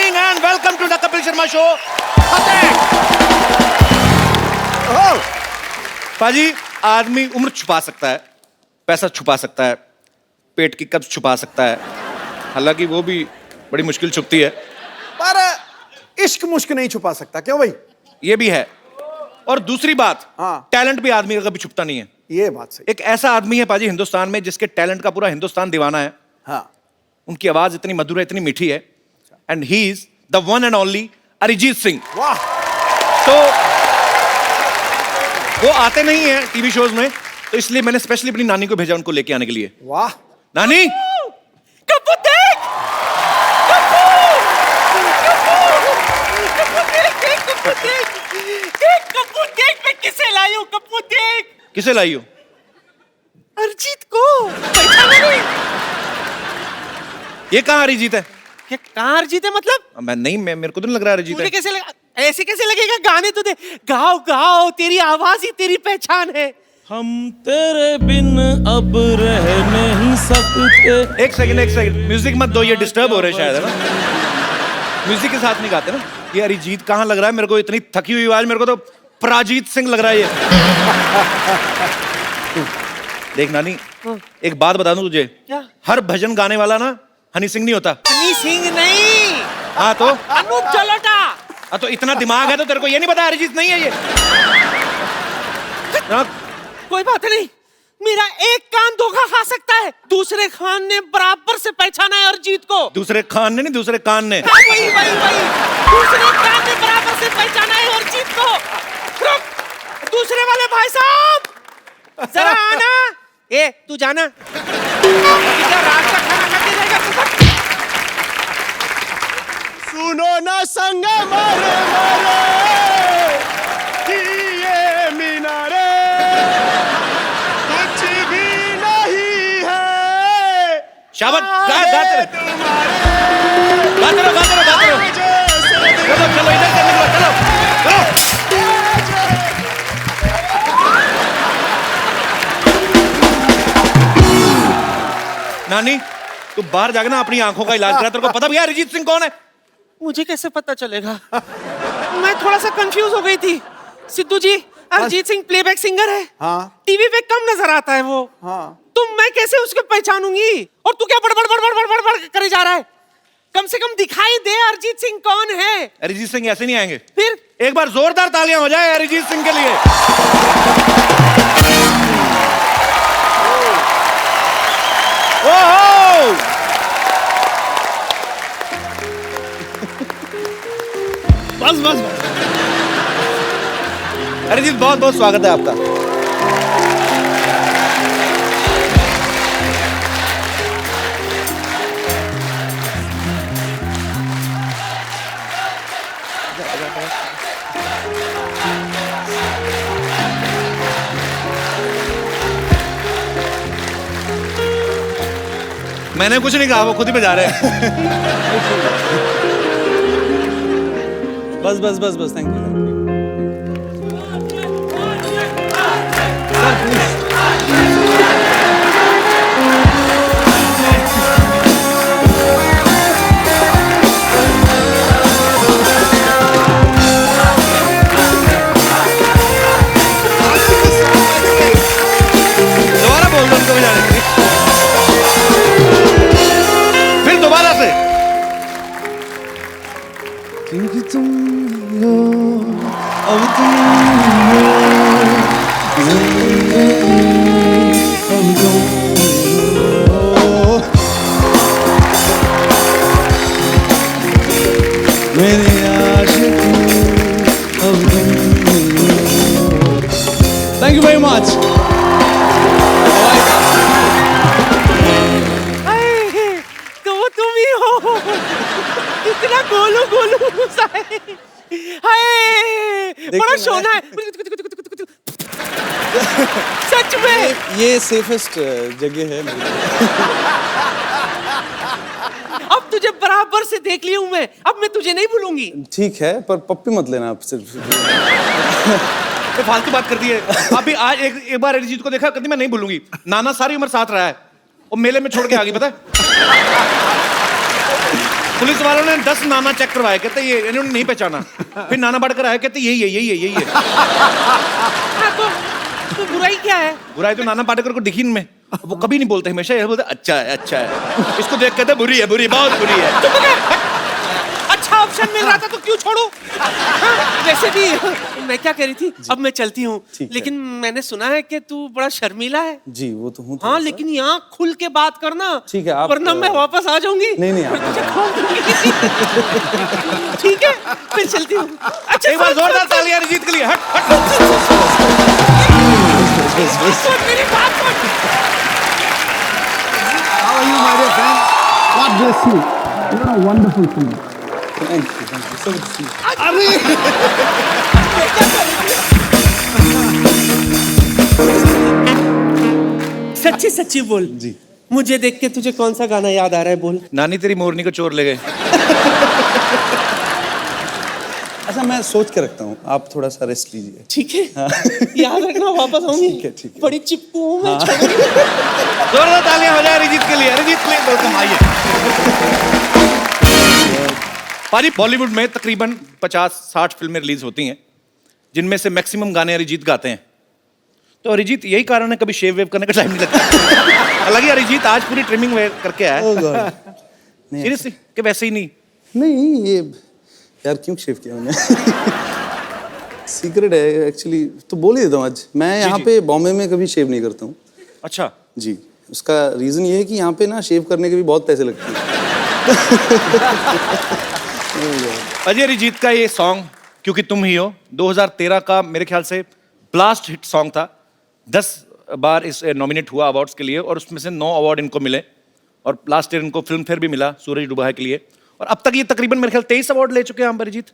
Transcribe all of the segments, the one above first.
Evening and welcome to the Kapil Sharma show. पाजी, आदमी उम्र छुपा सकता है, पैसा छुपा सकता है, पेट की कब्ज छुपा सकता है, हालांकि वो भी बड़ी मुश्किल छुपती है, पर इश्क मुश्क नहीं छुपा सकता। क्यों भाई? ये भी है। और दूसरी बात, हाँ। टैलेंट भी आदमी का कभी छुपता नहीं है। ये बात सही। एक ऐसा आदमी है पाजी हिंदुस्तान में जिसके टैलेंट का पूरा हिंदुस्तान दीवाना है। हाँ। उनकी आवाज इतनी मधुर है, इतनी मीठी है, and he is the one and only Arijit Singh. वाह। तो वो आते नहीं है टीवी शोज में, तो इसलिए मैंने स्पेशली अपनी नानी को भेजा उनको लेके आने के लिए। वाह। नानी, कप्पू देख, कप्पू देख, मैं किसे लाई हूँ? कप्पू देख। किसे लाई हो? अरिजीत को। पहचाना नहीं? ये कहाँ अरिजीत है? क्या कहाँ अरिजीत है मतलब? मैं नहीं, मेरे को तो नहीं लग रहा अरिजीत मुझे है। कैसे लगा? ऐसे कैसे लगेगा? गाने तो दे, गाओ गाओ, तेरी आवाज ही तेरी पहचान है। हम तेरे बिन अब रह नहीं सकते। एक सेकंड, म्यूजिक मत दो, ये डिस्टर्ब हो रहे शायद, है ना? म्यूजिक के साथ नहीं गाते ना। ये अरिजीत कहाँ लग रहा है मेरे को? इतनी थकी हुई आवाज, मेरे को तो पराजीत सिंह लग रहा है ये। देख नानी, एक बात बता दूं तुझे, क्या? हर भजन गाने वाला ना हनी सिंह नहीं होता। हनी सिंह नहीं, हाँ तो? अनूप जलोटा। हाँ तो इतना दिमाग है तो तेरे को ये नहीं पता अरिजीत नहीं है ये? हाँ, कोई बात नहीं, मेरा एक कान धोखा खा सकता है। दूसरे खान ने बराबर से पहचाना है अरिजीत को। दूसरे खान ने नहीं, दूसरे कान ने। हाँ, वही वही वही, दूसरे कान ने बराबर से पहचाना है अरिजीत को। रुक, दूसरे वाले भाई साहब जरा आना। ए तू जाना, कितना रात का खाना खाते रहेगा? सुनो ना संग मारे मारे ये मीनारे कुछ भी नहीं है। शाबाश, गाते रहो। चलो इधर से निकलो, चलो। नानी, तू बाहर जाके ना अपनी आंखों का इलाज करा। तेरे को पता भी है अरिजीत सिंह कौन है? मुझे कैसे पता चलेगा? मैं थोड़ा सा कंफ्यूज हो गई थी। सिद्धू जी, अरिजीत सिंह प्लेबैक सिंगर है। हाँ। टीवी पे कम नजर आता है वो। हाँ। तो मैं कैसे उसको पहचानूंगी? और तू क्या बड़बड़ बड़बड़ बड़बड़ बड़ करे जा रहा है? कम से कम दिखाई दे अरिजीत सिंह कौन है। अरिजीत सिंह ऐसे नहीं आएंगे। फिर एक बार जोरदार तालियां हो जाए अरिजीत सिंह के लिए। ओहो! बस। अरिजीत, बहुत बहुत स्वागत है आपका। मैंने कुछ नहीं कहा, वो खुद ही बजा रहे हैं। बस थैंक यू। दोबारा बोल दो उनको बजाने के लिए। फिर दोबारा से। क्योंकि तुम हो, अब तुम हो, अब तुम हो, मेरे आशिक, अब तुम हो। Thank you very much. तो वो तुम ही हो। कितना गोलू सा है। हाय, बड़ा सोना है। सच में ये सेफेस्ट जगह है। अब तुझे बराबर से देख ली हूं मैं, अब मैं तुझे नहीं भूलूंगी। ठीक है, पर पप्पी मत लेना आप सिर्फ। ये फालतू बात कर दी है। अभी आज एक बार अरिजीत को देखा, कभी मैं नहीं भूलूंगी। नाना सारी उम्र साथ रहा है, और मेले में छोड़ के आ गई, पता है? पुलिस वालों ने 10 नाना चेक करवाए, कहते ये इन्होंने नहीं पहचाना। फिर नाना बढ़कर आए, कहते यही है। हाँ, तो बुराई क्या है? बुराई तो नाना पाटेकर को दिखी इनमें, वो कभी नहीं बोलते, हमेशा ये बोलते अच्छा है। इसको देख कहते बुरी है, बहुत बुरी है। अच्छा ऑप्शन मिल रहा था तो क्यों छोड़ू? हाँ, वैसे भी मैं क्या कह रही थी, अब मैं चलती हूँ, लेकिन मैंने सुना है कि तू बड़ा शर्मीला है। जी वो तो हूँ। हाँ, लेकिन यहाँ खुल के बात करना, ठीक है, आप वरना मैं वापस आ जाऊंगी। नहीं आप ठीक है, फिर चलती हूँ। अच्छा एक बार जोरदार तालियां अरिजीत के लिए। हट सुन मेरी बात सुन। How are you, my dear friend? God bless you. You're a wonderful singer. Thank you so much. सच्ची बोल जी। मुझे देख के तुझे कौन सा गाना याद आ रहा है? बोल। नानी तेरी मोरनी को चोर ले गए। अच्छा मैं सोच के रखता हूँ, आप थोड़ा सा रेस्ट लीजिए। ठीक है, याद रखना, वापस आऊंगी। ठीक है। बड़ी चिपकू हूँ मैं। जोरदार तालियां हो जाए अरिजीत के लिए। अरिजीत प्लीज वेलकम, आइए। पाजी, बॉलीवुड में तकरीबन 50-60 फिल्में रिलीज होती हैं, जिनमें से मैक्सिमम गाने अरिजीत गाते हैं। तो अरिजीत यही कारण है कभी शेव वेव करने का टाइम नहीं लगता। हालांकि अरिजीत आज पूरी ट्रिमिंग करके आया है। सीरियसली कि वैसे ही नहीं ये यार क्यों शेव किया मैंने? सीक्रेट है एक्चुअली, तो बोल ही देता हूँ आज। मैं यहाँ पे बॉम्बे में कभी शेव नहीं करता हूँ। अच्छा जी, उसका रीजन ये है कि यहाँ पे ना शेव करने के भी बहुत पैसे लगते हैं। अजय अरिजीत का ये सॉन्ग क्योंकि तुम ही हो 2013 का मेरे ख्याल से ब्लास्ट हिट सॉन्ग था। 10 बार इस नॉमिनेट हुआ अवार्ड्स के लिए और उसमें से 9 अवार्ड इनको मिले और लास्ट ईयर इनको फिल्म फेयर भी मिला सूरज डूबा है के लिए, और अब तक ये तकरीबन मेरे ख्याल 23 अवार्ड ले चुके हैं हम अरिजीत।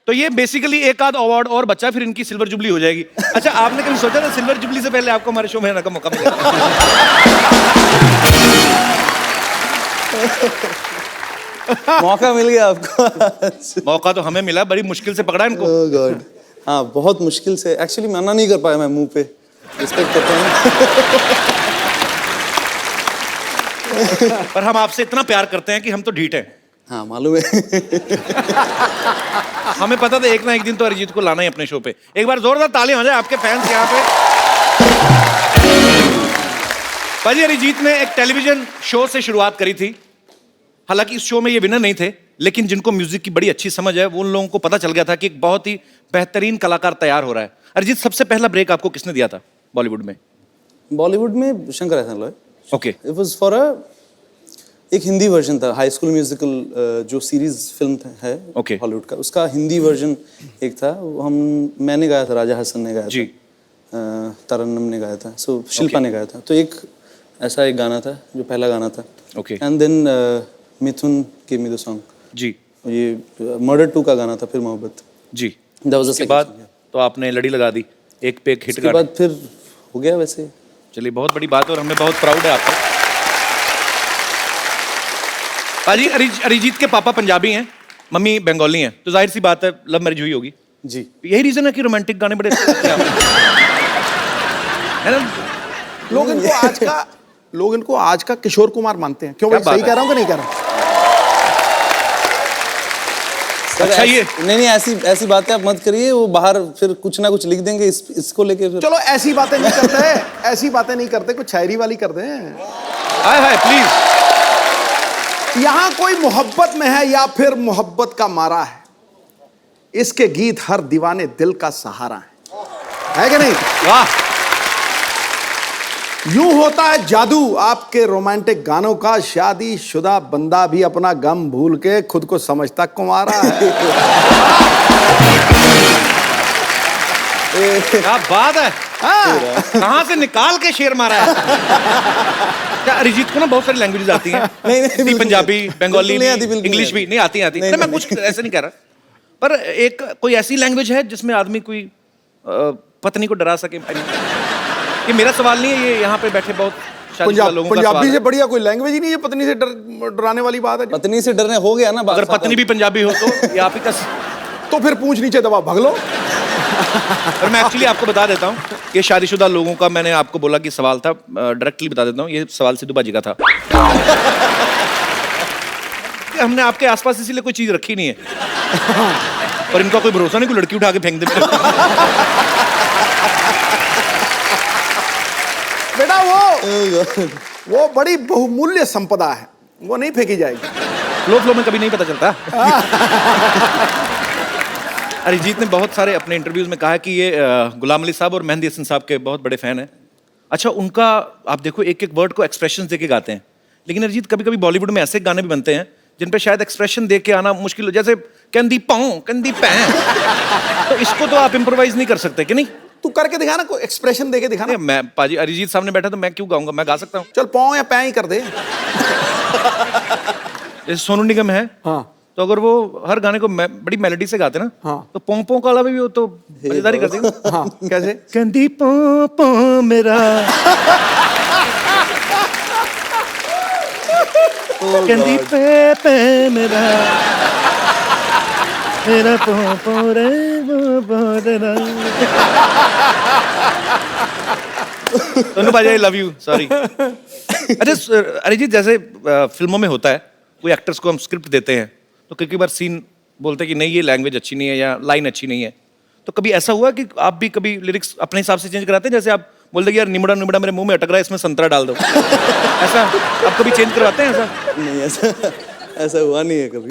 तो ये बेसिकली एक आध अवार्ड और बचा, फिर इनकी सिल्वर जुबली हो जाएगी। अच्छा, आपने कभी सोचा था सिल्वर जुबली से पहले आपको हमारे शो में आने का मौका मिलेगा? मौका मिल गया आपको। मौका तो हमें मिला, बड़ी मुश्किल से पकड़ा इनको। ओह गॉड, हाँ बहुत मुश्किल से। एक्चुअली मना नहीं कर पाया मैं मुंह पे, रिस्पेक्ट करता हूँ। पर हम आपसे इतना प्यार करते हैं कि हम तो ढीठ हैं। हाँ मालूम है। हमें पता था एक ना एक दिन तो अरिजीत को लाना ही अपने शो पे। एक बार जोरदार तालियां हो जाए आपके फैंस यहाँ पे। पाजी, अरिजीत ने एक टेलीविजन शो से शुरुआत करी थी। हालांकि इस शो में ये विनर नहीं थे, लेकिन जिनको म्यूजिक की बड़ी अच्छी समझ है वो उन लोगों को पता चल गया था कि एक बहुत ही बेहतरीन कलाकार तैयार हो रहा है। अरिजीत, सबसे पहला ब्रेक आपको किसने दिया था बॉलीवुड में? बॉलीवुड में शंकर एहसान Loy. Okay. It was for एक हिंदी वर्जन था, हाई स्कूल म्यूजिकल जो सीरीज फिल्म है हॉलीवुड का, उसका हिंदी वर्जन एक था। वो मैंने गाया था, राजा हसन ने गाया जी। था, तरन्नुम ने गाया था, सो शिल्पा ने गाया था। तो एक ऐसा एक गाना था जो पहला गाना था। Okay. And then Mithun give me the song. जी। ये मर्डर 2 का गाना था, फिर मोहब्बत। जी। That was the उसके second बाद song, तो आपने लड़ी लगा दी, एक पे एक हिट उसके बाद फिर हो गया वैसे। चलिए, बहुत बड़ी बात है और हमें बहुत प्राउड है आपको। पाजी, अरिजीत के पापा पंजाबी हैं, मम्मी बंगाली हैं, तो जाहिर सी बात है लव मैरिज हुई होगी। जी। यही रीजन है कि रोमांटिक गाने बड़े अच्छे लगते हैं आपको, है ना? लोग इनको आज का किशोर कुमार मानते हैं। क्यों भाई, सही कह रहा हूँ कि नहीं कह रहा हूँ? अच्छा, ये नहीं ऐसी बातें आप मत करिए। वो बाहर फिर कुछ ना कुछ लिख देंगे इसको लेके फिर। चलो ऐसी बातें नहीं करते, ऐसी बातें नहीं करते, कुछ शायरी वाली कर दें। हाय हाय प्लीज। यहाँ कोई मोहब्बत में है या फिर मोहब्बत का मारा है, इसके गीत हर दीवाने दिल का सहारा है कि नहीं? वाह। यूं होता है जादू आपके रोमांटिक गानों का, शादीशुदा बंदा भी अपना गम भूल के खुद को समझता कुंवारा है। क्या बात है। कहाँ से निकाल के शेर मारा है। क्या अरिजीत को ना बहुत सारी लैंग्वेजेस आती हैं? नहीं, पंजाबी, बंगाली, बिल्कुल इंग्लिश भी नहीं आती। मैं कुछ ऐसे नहीं कह रहा, पर एक कोई ऐसी लैंग्वेज है जिसमें आदमी कोई पत्नी को डरा सके। ये मेरा सवाल नहीं है, ये यहाँ पे बैठे बहुत शादीशुदा लोगों का सवाल है। पंजाबी से बढ़िया कोई लैंग्वेज ही नहीं है पत्नी से डराने वाली बात है। पत्नी से डरने हो गया ना। अगर पत्नी भी पंजाबी हो तो ये आप ही का तो फिर पूंछ नीचे दबा भाग लो। और मैं एक्चुअली आपको बता देता हूँ, ये शादीशुदा लोगों का मैंने आपको बोला कि सवाल था, डायरेक्टली बता देता हूँ, ये सवाल सिद्धू बाजी का था। हमने आपके आसपास इसीलिए कोई चीज रखी नहीं है। पर इनका कोई भरोसा नहीं, कोई लड़की उठा के फेंक दे मेरे। बेटा वो बड़ी बहुमूल्य संपदा है, वो नहीं फेंकी जाएगी। फ्लो में कभी नहीं पता चलता। अरिजीत ने बहुत सारे अपने इंटरव्यूज में कहा है कि ये गुलाम अली साहब और मेहंदी हसन साहब के बहुत बड़े फैन हैं। अच्छा, उनका आप देखो एक एक वर्ड को एक्सप्रेशन देके गाते हैं, लेकिन अरिजीत कभी कभी बॉलीवुड में ऐसे गाने भी बनते हैं जिन पे शायद एक्सप्रेशन दे के आना मुश्किल हो, जैसे कंदी पाऊं कंदी पैं। तो इसको तो आप इम्प्रोवाइज नहीं कर सकते कि नहीं? तू करके दिखा ना, कोई एक्सप्रेशन देके दिखा ना। मैं पाजी अरिजीत सामने बैठा तो मैं क्यों गाऊंगा, मैं गा सकता हूँ। चल पाँव या पैं ही कर दे। जैसे सोनू निगम है, हाँ तो अगर वो हर गाने को बड़ी मेलोडी से गाते ना, हाँ। तो पों पों काला भी वो तो मजेदारी कर देगा। हाँ कैसे? कंदी पों पों मेरा कंदी पे पे मेरा मेरा पों पों रे पों तेरा। सोनू पाजी आई लव यू, सॉरी। अच्छा अरिजीत, जैसे फिल्मों में होता है, कोई एक्टर्स को हम स्क्रिप्ट देते हैं तो कई बार सीन बोलते हैं कि नहीं ये लैंग्वेज अच्छी नहीं है या लाइन अच्छी नहीं है, तो कभी ऐसा हुआ कि आप भी कभी लिरिक्स अपने हिसाब से चेंज कराते हैं? जैसे आप बोल दे कि यार निमड़ा निमड़ा मेरे मुंह में अटक रहा है, इसमें संतरा डाल दो। ऐसा आप कभी चेंज करवाते हैं? ऐसा नहीं, ऐसा हुआ नहीं है कभी।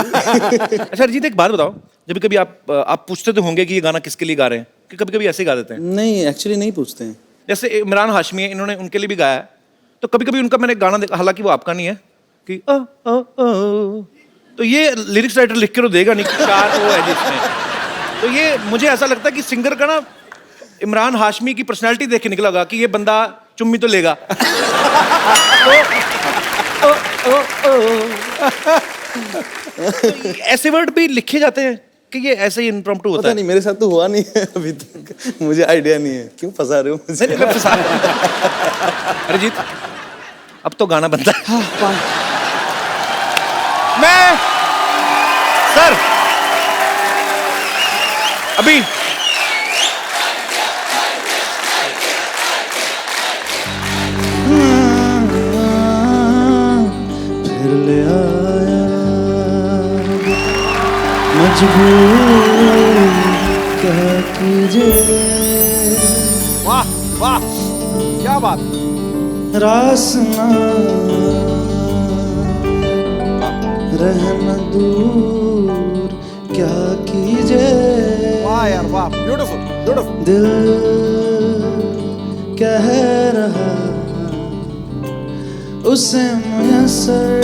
अच्छा अरिजीत, एक बात बताओ, जब कभी आप पूछते तो होंगे कि ये गाना किसके लिए गा रहे हैं, कि कभी कभी ऐसे गा देते हैं? नहीं, एक्चुअली नहीं पूछते हैं। जैसे इमरान हाशमी है, इन्होंने उनके लिए भी गाया है, तो कभी कभी उनका मैंने गाना देखा, हालांकि वो आपका नहीं है, कि ओ ओ ओ, तो ये लिरिक्स राइटर लिख के तो देगा नहीं कि 4 ओ है जिसमें। तो ये मुझे ऐसा लगता है कि सिंगर का ना इमरान हाशमी की पर्सनैलिटी देख के निकला कि ये बंदा चुम्मी तो लेगा। तो ऐसे वर्ड भी लिखे जाते हैं कि ये ऐसे ही इम्प्रॉम्प्टू होता पता है? नहीं, मेरे साथ तो हुआ नहीं है अभी तक, मुझे आइडिया नहीं है। क्यों फंसा रहे हो मुझे? नहीं, मैं फंसा अरिजीत, अब तो गाना बनता है। मैं सर अभी फिर ले आया मजबूर क्या कीजिए। वाह वाह, क्या बात। रासना रहना दूर क्या कीजिए। वाह यार वाह, ब्यूटीफुल ब्यूटीफुल। दिल कह रहा उसे मुयस्सर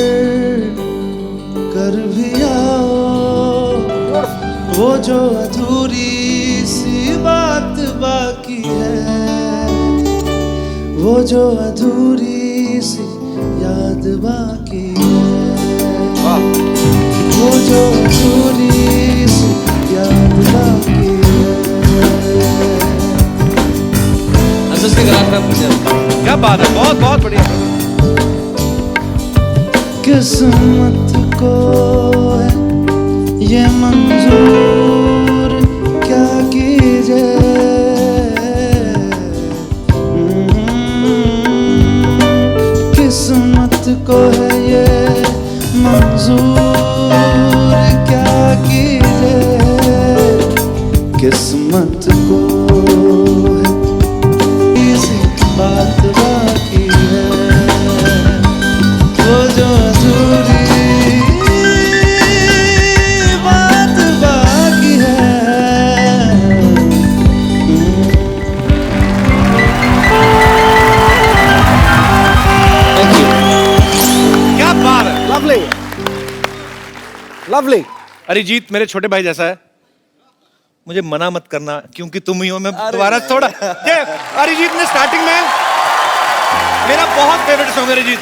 कर भी आओ, वो जो अधूरी सी बात बाकी है, वो जो अधूरी सी याद बाकी है, वो जो अधूरी सी याद बाकी है। क्या बात है, बहुत बहुत बढ़िया। किस्मत को है ये मंजूर क्या कीजिए। किस्मत को है ये मंजूर क्या कीजिए। किस्मत को है इसी बात बाकी है, वो जो अधूरी बात बाकी है। क्या बात है, लवली लवली। अरिजीत मेरे छोटे भाई जैसा है, मुझे मना मत करना क्योंकि तुम ही हो। मैं दोबारा थोड़ा ये अरिजीत ने स्टार्टिंग में मेरा बहुत फेवरेट सॉन्ग है अरिजीत,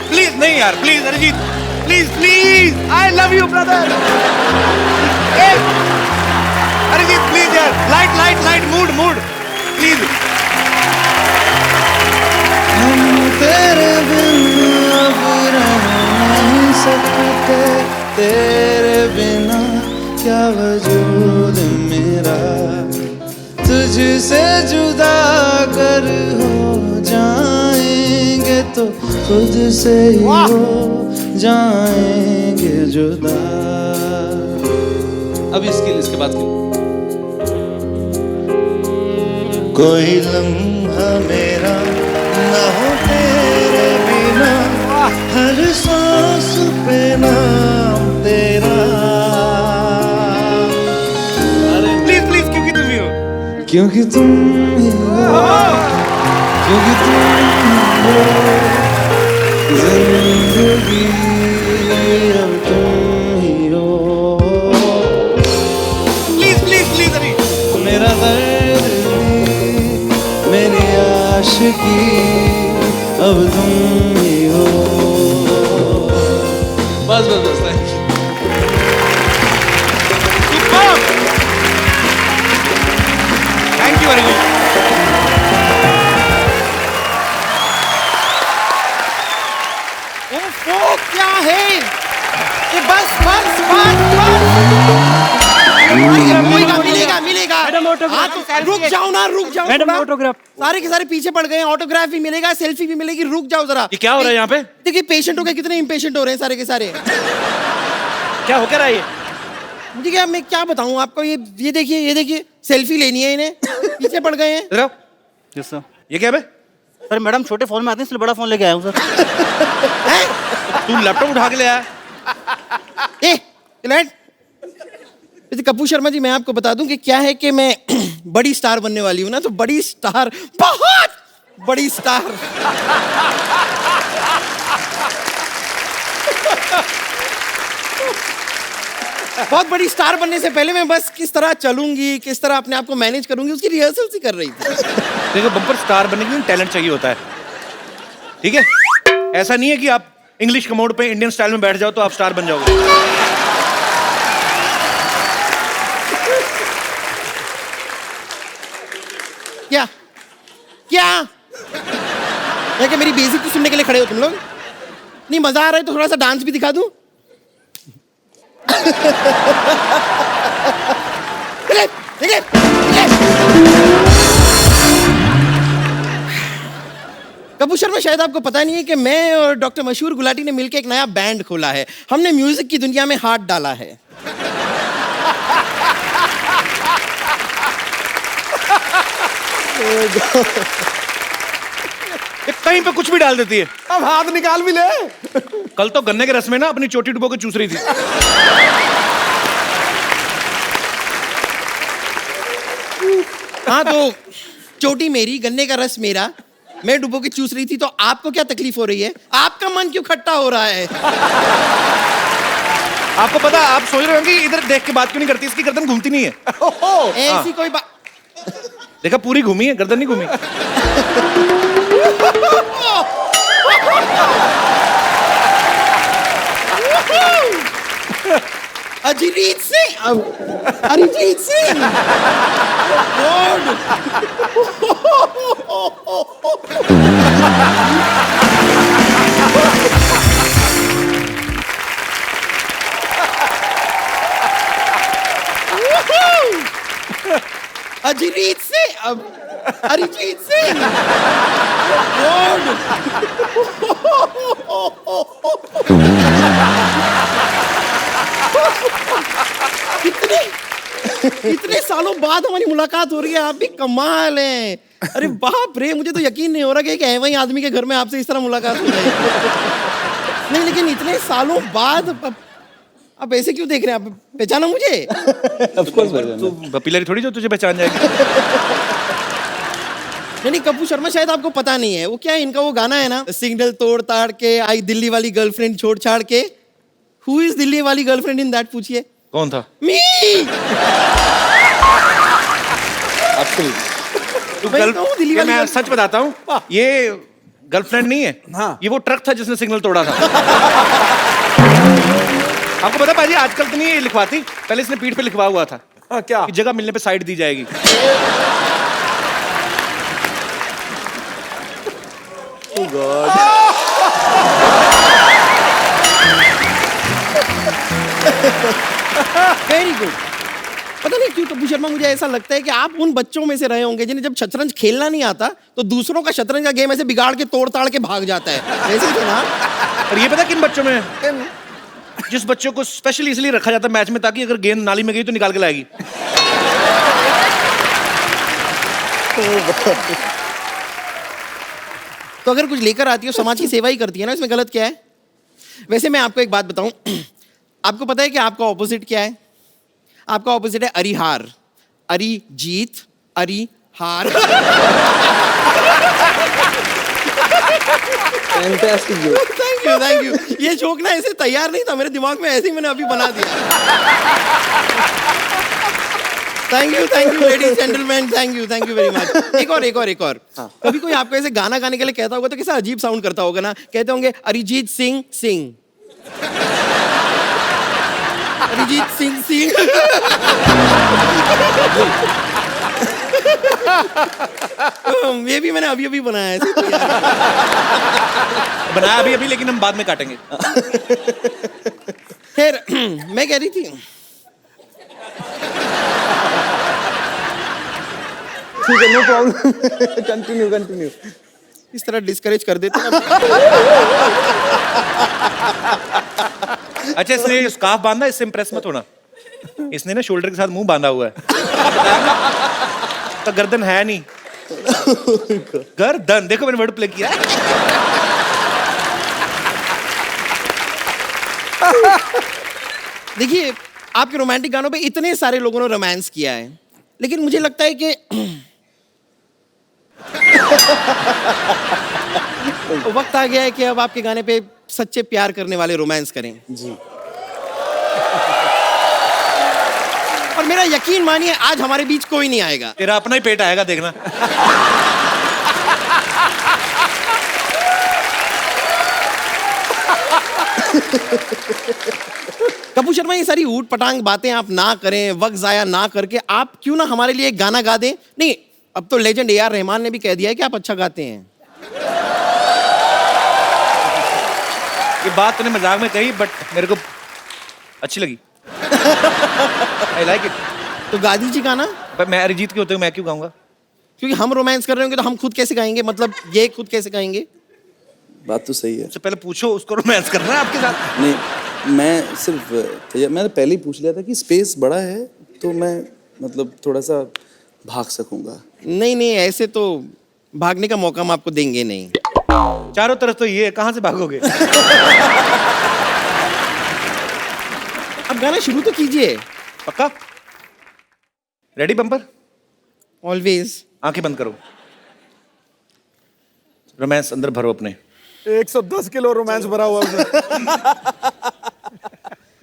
प्लीज नहीं यार, please Arijit, please please, I love you brother. Arijit please यार, light light light, mood mood please. हम तेरे बिन अब रह नहीं सकते, तेरे बिना क्या वजूद मेरा। तुझसे जुदा अगर हो जाएंगे तो खुद से ही हो जाएंगे जुदा। अब इसके बाद की कोई लम्हा मेरा न हो तेरे बिना, हर सांस पे नाम तेरा। प्लीज प्लीज, क्योंकि तुम ही हो। क्योंकि तुम ही हो, क्योंकि तुम ही हो जिंदगी, अब तुम ही हो। प्लीज प्लीज प्लीज अभी। मेरा दर्द भी, मेरी आशिकी, अब तुम ही हो। बस बस बस, thank you. Thank you very much. वो क्या है ये? बस बस बस बस। मिलेगा मिलेगा मिलेगा। हाँ, तो रुक जाओ ना, रुक जाओ। मैडम, थोड़ा। ऑटोग्राफ। सारे के सारे पीछे पड़ गए हैं। ऑटोग्राफ भी मिलेगा, सेल्फी भी मिलेगी। रुक जाओ जरा। ये क्या हो रहा है यहाँ पे? देखिए पेशेंटों के कितने इम्पेशेंट हो रहे हैं सारे के सारे। क्या हो क्या रहा है ये? मुझे क्या, मैं क्या बताऊं आपको। ये देखिए, ये देखिए, सेल्फी लेनी है इन्हें, पीछे पड़ गए हैं। इधर आओ। Yes sir. ये क्या है बे? सर मैडम छोटे फोन में आते हैं, इसलिए बड़ा फोन लेके आया हूँ सर। तू लैपटॉप उठा के ले आया? लेट कपूर शर्मा जी, मैं आपको बता दूं कि क्या है कि मैं बड़ी स्टार बनने वाली हूं ना, तो बड़ी स्टार, बहुत बड़ी स्टार। बहुत बड़ी स्टार बनने से पहले मैं बस किस तरह चलूंगी, किस तरह अपने आप को मैनेज करूंगी, उसकी रिहर्सल सी कर रही थी। देखो बम्पर स्टार बनने के लिए टैलेंट चाहिए होता है, ठीक है? ऐसा नहीं है कि आप इंग्लिश कमोड पे इंडियन स्टाइल में बैठ जाओ तो आप स्टार बन जाओगे। क्या क्या है कि मेरी बेइज्जती सुनने के लिए खड़े हो तुम लोग? नहीं मजा आ रहा है तो थोड़ा सा डांस भी दिखा दूं? निकले, निकले, निकले। कपूर शर्मा, शायद आपको पता नहीं है कि मैं और डॉक्टर मशहूर गुलाटी ने मिलकर एक नया बैंड खोला है। हमने म्यूजिक की दुनिया में हाथ डाला है। ये कहीं पे कुछ भी डाल देती है। अब हाथ निकाल भी ले। कल तो गन्ने के रस में ना अपनी चोटी डुबो के चूस रही थी। हाँ तो चोटी मेरी, गन्ने का रस मेरा, मैं डुबो के चूस रही थी, तो आपको क्या तकलीफ हो रही है? आपका मन क्यों खट्टा हो रहा है? आपको पता, आप सोच रहे होंगे इधर देख के बात क्यों नहीं करती, इसकी गर्दन घूमती नहीं है। ऐसी कोई बात। देखा, पूरी घूमी है, गर्दन नहीं घूमी। अरिजीत सिंह, अरिजीत सिंह। अरिजीत सिंह, अरिजीत सिंह। कितने इतने सालों बाद हमारी मुलाकात हो रही है, आप भी कमाल हैं। अरे बाप रे, मुझे तो यकीन नहीं हो रहा कि एक ऐसे ही आदमी के घर में आपसे इस तरह मुलाकात हो जाए। नहीं लेकिन इतने सालों बाद आप ऐसे क्यों देख रहे हैं? आप पहचाना मुझे? ऑफ कोर्स तू पपीलरी थोड़ी जो तुझे पहचान जाएगी। नहीं कपूर शर्मा, शायद आपको पता नहीं है वो क्या है, इनका वो गाना है ना, सिग्नल तोड़ ताड़ के आई दिल्ली वाली गर्लफ्रेंड छोड़ छाड़ के। हु इज दिल्ली वाली गर्लफ्रेंड इन दैट? पूछिए। कौन था? मी। तू मैं कहूँ दिल्ली ये वाली मैं गर्ल- सच बताता हूँ, ये गर्लफ्रेंड नहीं है। हाँ। ये वो ट्रक था जिसने सिग्नल तोड़ा था। आपको पता पाजी, आजकल तो नहीं ये लिखवाती, पहले इसने पीठ पे लिखवा हुआ था क्या? कि जगह मिलने पे साइड दी जाएगी। Very good. पता नहीं क्यों कपूर शर्मा, मुझे ऐसा लगता है कि आप उन बच्चों में से रहे होंगे जिन्हें जब शतरंज खेलना नहीं आता तो दूसरों का शतरंज का गेम ऐसे बिगाड़ के तोड़ ताड़ के भाग जाता है, ऐसे ही थे ना? और ये पता किन बच्चों में है? जिस बच्चों को स्पेशली इसलिए रखा जाता है मैच में ताकि अगर गेंद नाली में गई तो निकाल के लाएगी। तो अगर कुछ लेकर आती है समाज की सेवा ही करती है ना, इसमें गलत क्या है? वैसे मैं आपको एक बात बताऊं, आपको पता है कि आपका ऑपोजिट क्या है? आपका ऑपोजिट है Arihar, Arijit, Arihar. Fantastic joke. Thank you. ये जोक ना ऐसे तैयार नहीं था मेरे दिमाग में, ऐसे ही मैंने अभी बना दिया। Thank you ladies gentleman, thank you very much. एक और। कभी कोई आपको ऐसे गाना गाने के लिए कहता होगा तो कैसा अजीब साउंड करता होगा ना? कहते होंगे अरिजीत सिंह सिंह, अरिजीत सिंह सिंह। ये भी मैंने अभी बनाया है, बनाया अभी लेकिन हम बाद में काटेंगे। खैर मैं कह रही थी, ठीक है, नो प्रॉब्लम, कंटिन्यू। इस तरह डिस्करेज कर देते हैं। अच्छा, इसने स्कार्फ बांधा, इससे इंप्रेस मत होना। इसने ना शोल्डर के साथ मुंह बांधा हुआ है। तो गर्दन है नहीं। गर्दन, देखो मैंने वर्ड प्ले किया। देखिए, आपके रोमांटिक गानों पे इतने सारे लोगों ने रोमांस किया है, लेकिन मुझे लगता है कि वक्त आ गया है कि अब आपके गाने पे सच्चे प्यार करने वाले रोमांस करें। जी। और मेरा यकीन मानिए आज हमारे बीच कोई नहीं आएगा। तेरा अपना ही पेट आएगा, देखना। कपूर शर्मा, ये सारी ऊट पटांग बातें आप ना करें, वक्त जाया ना करके आप क्यों ना हमारे लिए एक गाना गा दें। नहीं, अब तो लेजेंड ए आर रहमान ने भी कह दिया है कि आप अच्छा गाते हैं। ये बात तूने मजाक में कही, बट मेरे को अच्छी लगी। I like it. तो गा दीजिए गाना। पर मैं अरिजीत के होते हुए मैं क्यों गाऊंगा? क्योंकि हम रोमांस कर रहे होंगे तो हम खुद कैसे गाएंगे? मतलब ये खुद कैसे गाएंगे? बात तो सही है। सबसे पहले पूछो उसको रोमांस करना है आपके साथ। नहीं, मैं सिर्फ मैंने पहले ही पूछ लिया था कि स्पेस बड़ा है तो मैं मतलब थोड़ा सा भाग सकूंगा। नहीं, ऐसे तो भागने का मौका हम आपको देंगे नहीं। चारों तरफ तो ये है, कहां से भागोगे? अब गाना शुरू तो कीजिए। पक्का? Ready bumper? ऑलवेज। आंखें बंद करो, रोमांस अंदर भरो अपने। 110 किलो रोमांस भरा हुआ उसमें।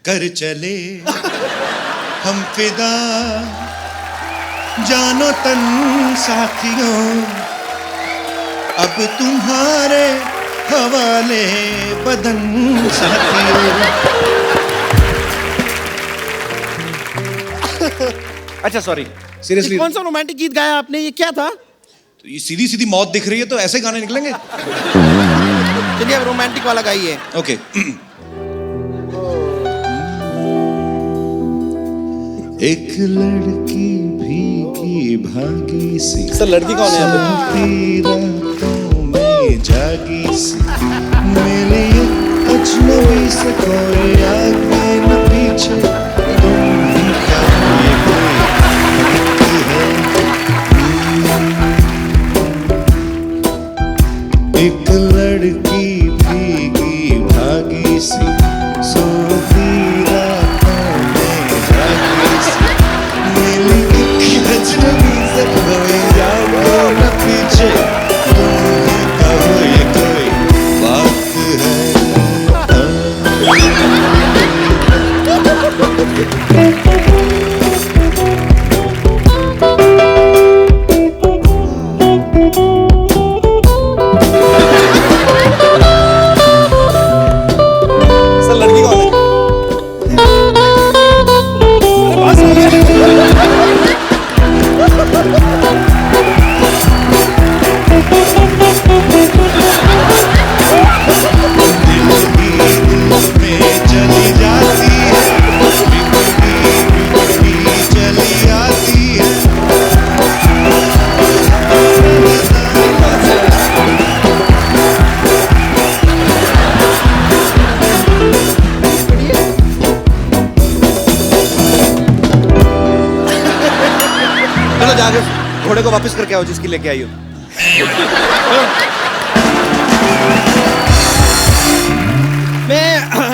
कर चले हम फिदा, जानो तन साथियों, अब तुम्हारे हवाले बदन साथियों। अच्छा सॉरी, सीरियसली, कौन सा रोमांटिक गीत गाया आपने? ये क्या था? तो ये सीधी सीधी मौत दिख रही है तो ऐसे गाने निकलेंगे? चलिए अब रोमांटिक वाला गाइए। ओके। एक लड़की भीगी भागी सी, सर लड़की कौन है यहाँ पे? रातों में जागी सी, मिली अजनबी से कोई आगे न पीछे, तुम ही क्या ये कोई है? एक लड़की भीगी भागी सी, सोती रातों में जागी सी, मिली एक अजनबी से कोई आगे न पीछे, तुम ही कहो ये कोई बात है? जाके उस घोड़े को वापस करके आओ जिसकी लेके आई हो। मैं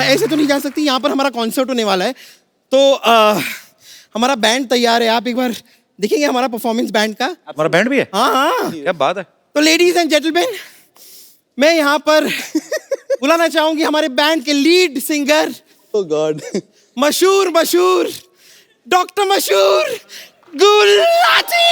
ऐसे तो नहीं जा सकती, यहाँ पर हमारा कॉन्सर्ट होने वाला है, तो हमारा बैंड तैयार है, आप एक बार देखेंगे हमारा परफॉर्मेंस बैंड का। हमारा बैंड भी है? हाँ हाँ। क्या बात है। तो लेडीज एंड जेंटलमैन, मैं यहाँ पर बुलाना चाहूंगी हमारे बैंड के लीड सिंगर, Oh God. मशहूर doctor Mashoor Gulati.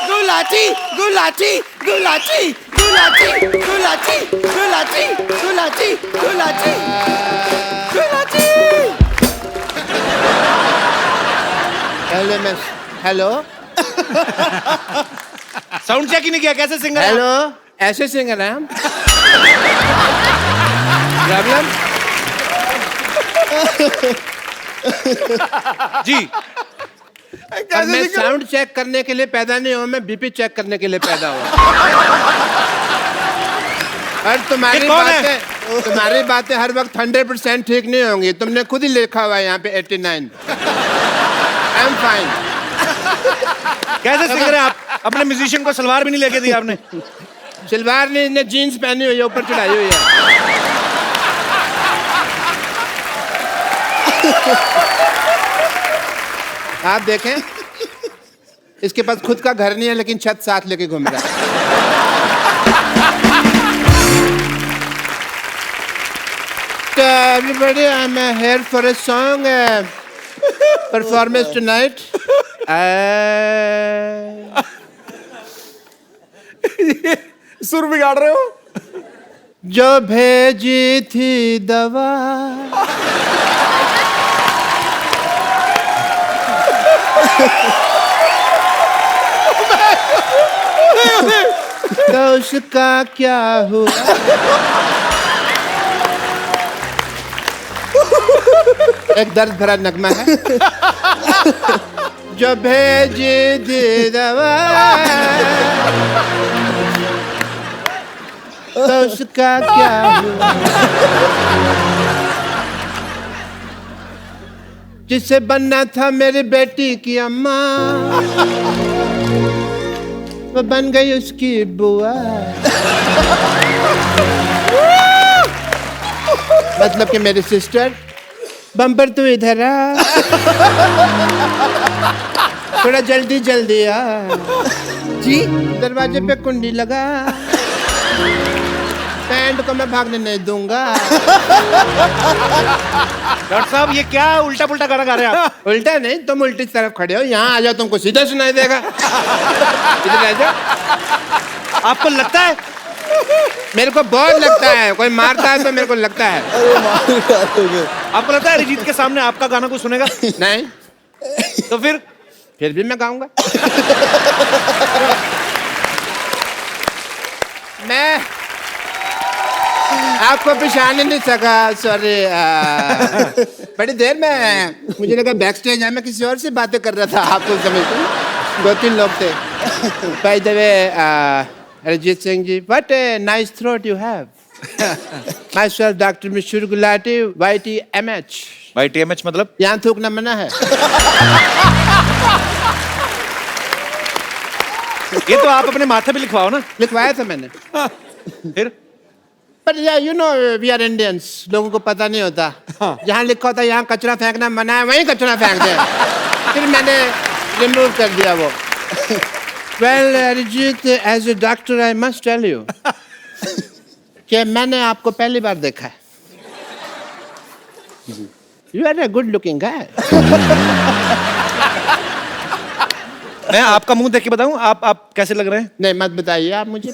Gulati Gulati Gulati Gulati Gulati Gulati Gulati Gulati Gulati. Hello miss, hello sound check ही नहीं किया, कैसे सिंगर? हेलो, ऐसे सिंगर हैं हम। जी और मैं साउंड चेक करने के लिए पैदा नहीं हुआ, मैं बीपी चेक करने के लिए पैदा हुआ। और तुम्हारी बातें हर वक्त 100% ठीक नहीं होंगी, तुमने खुद ही लिखा हुआ है यहाँ पे 89। I am fine. कैसे सिंगर है आप? अपने म्यूजिशियन को सलवार भी नहीं लेके दी आपने। सलवार नहीं, इसने जीन्स पहनी हुई है, ऊपर चढ़ाई हुई है। आप देखें, इसके पास खुद का घर नहीं है लेकिन छत साथ लेके घूम रहा है। So everybody, I'm here for a song performance tonight. सुर बिगाड़ रहे हो। जो भेजी थी दवा तो उसका क्या हुआ? एक दर्द भरा नगमा है। जो भेजी थी दवा तो उसका क्या हुआ? जिससे बनना था मेरी बेटी की अम्मा, वो बन गई उसकी बुआ। मतलब कि मेरी सिस्टर, बम्पर तू इधर आ, थोड़ा जल्दी जल्दी आ जी, दरवाजे पे कुंडी लगा, पैंट को मैं भागने नहीं दूंगा। डॉक्टर साहब ये क्या उल्टा पुल्टा गाना गा रहे हैं आप? उल्टा नहीं, तुम उल्टी तरफ खड़े हो, यहाँ आ जाओ तुमको सीधा सुनाई देगा। इधर आ जाओ। आपको लगता है? मेरे को बहुत लगता है, कोई मारता है तो मेरे को लगता है। आपको लगता है अरिजीत के सामने आपका गाना कोई सुनेगा? नहीं तो फिर भी मैं गाऊंगा। मैं आपको पहचान ही नहीं सका, सॉरी। बड़ी देर में मुझे लगा बैक स्टेज है, मैं किसी और से बातें कर रहा था। आपको समझते 2-3 लोग थे। By the way, Arijit Singh ji, what a nice throat you have. My self doctor Mashoor Gulati, YTMH। YTMH मतलब? यहाँ थूकना मना है। ये तो आप अपने माथे पे लिखवाओ ना। लिखवाया था मैंने। फिर पर you know we are Indians, लोगों को पता नहीं होता। जहाँ लिखा होता है यहाँ कचरा फेंकना मना है, वहीं कचरा फेंक दे। फिर मैंने रिमूव कर दिया वो। Well Arijit, as a doctor I must tell you कि मैंने आपको पहली बार देखा है। You are a good looking guy. मैं आपका मुंह देख के बताऊं आप कैसे लग रहे हैं? नहीं मत बताइए आप मुझे।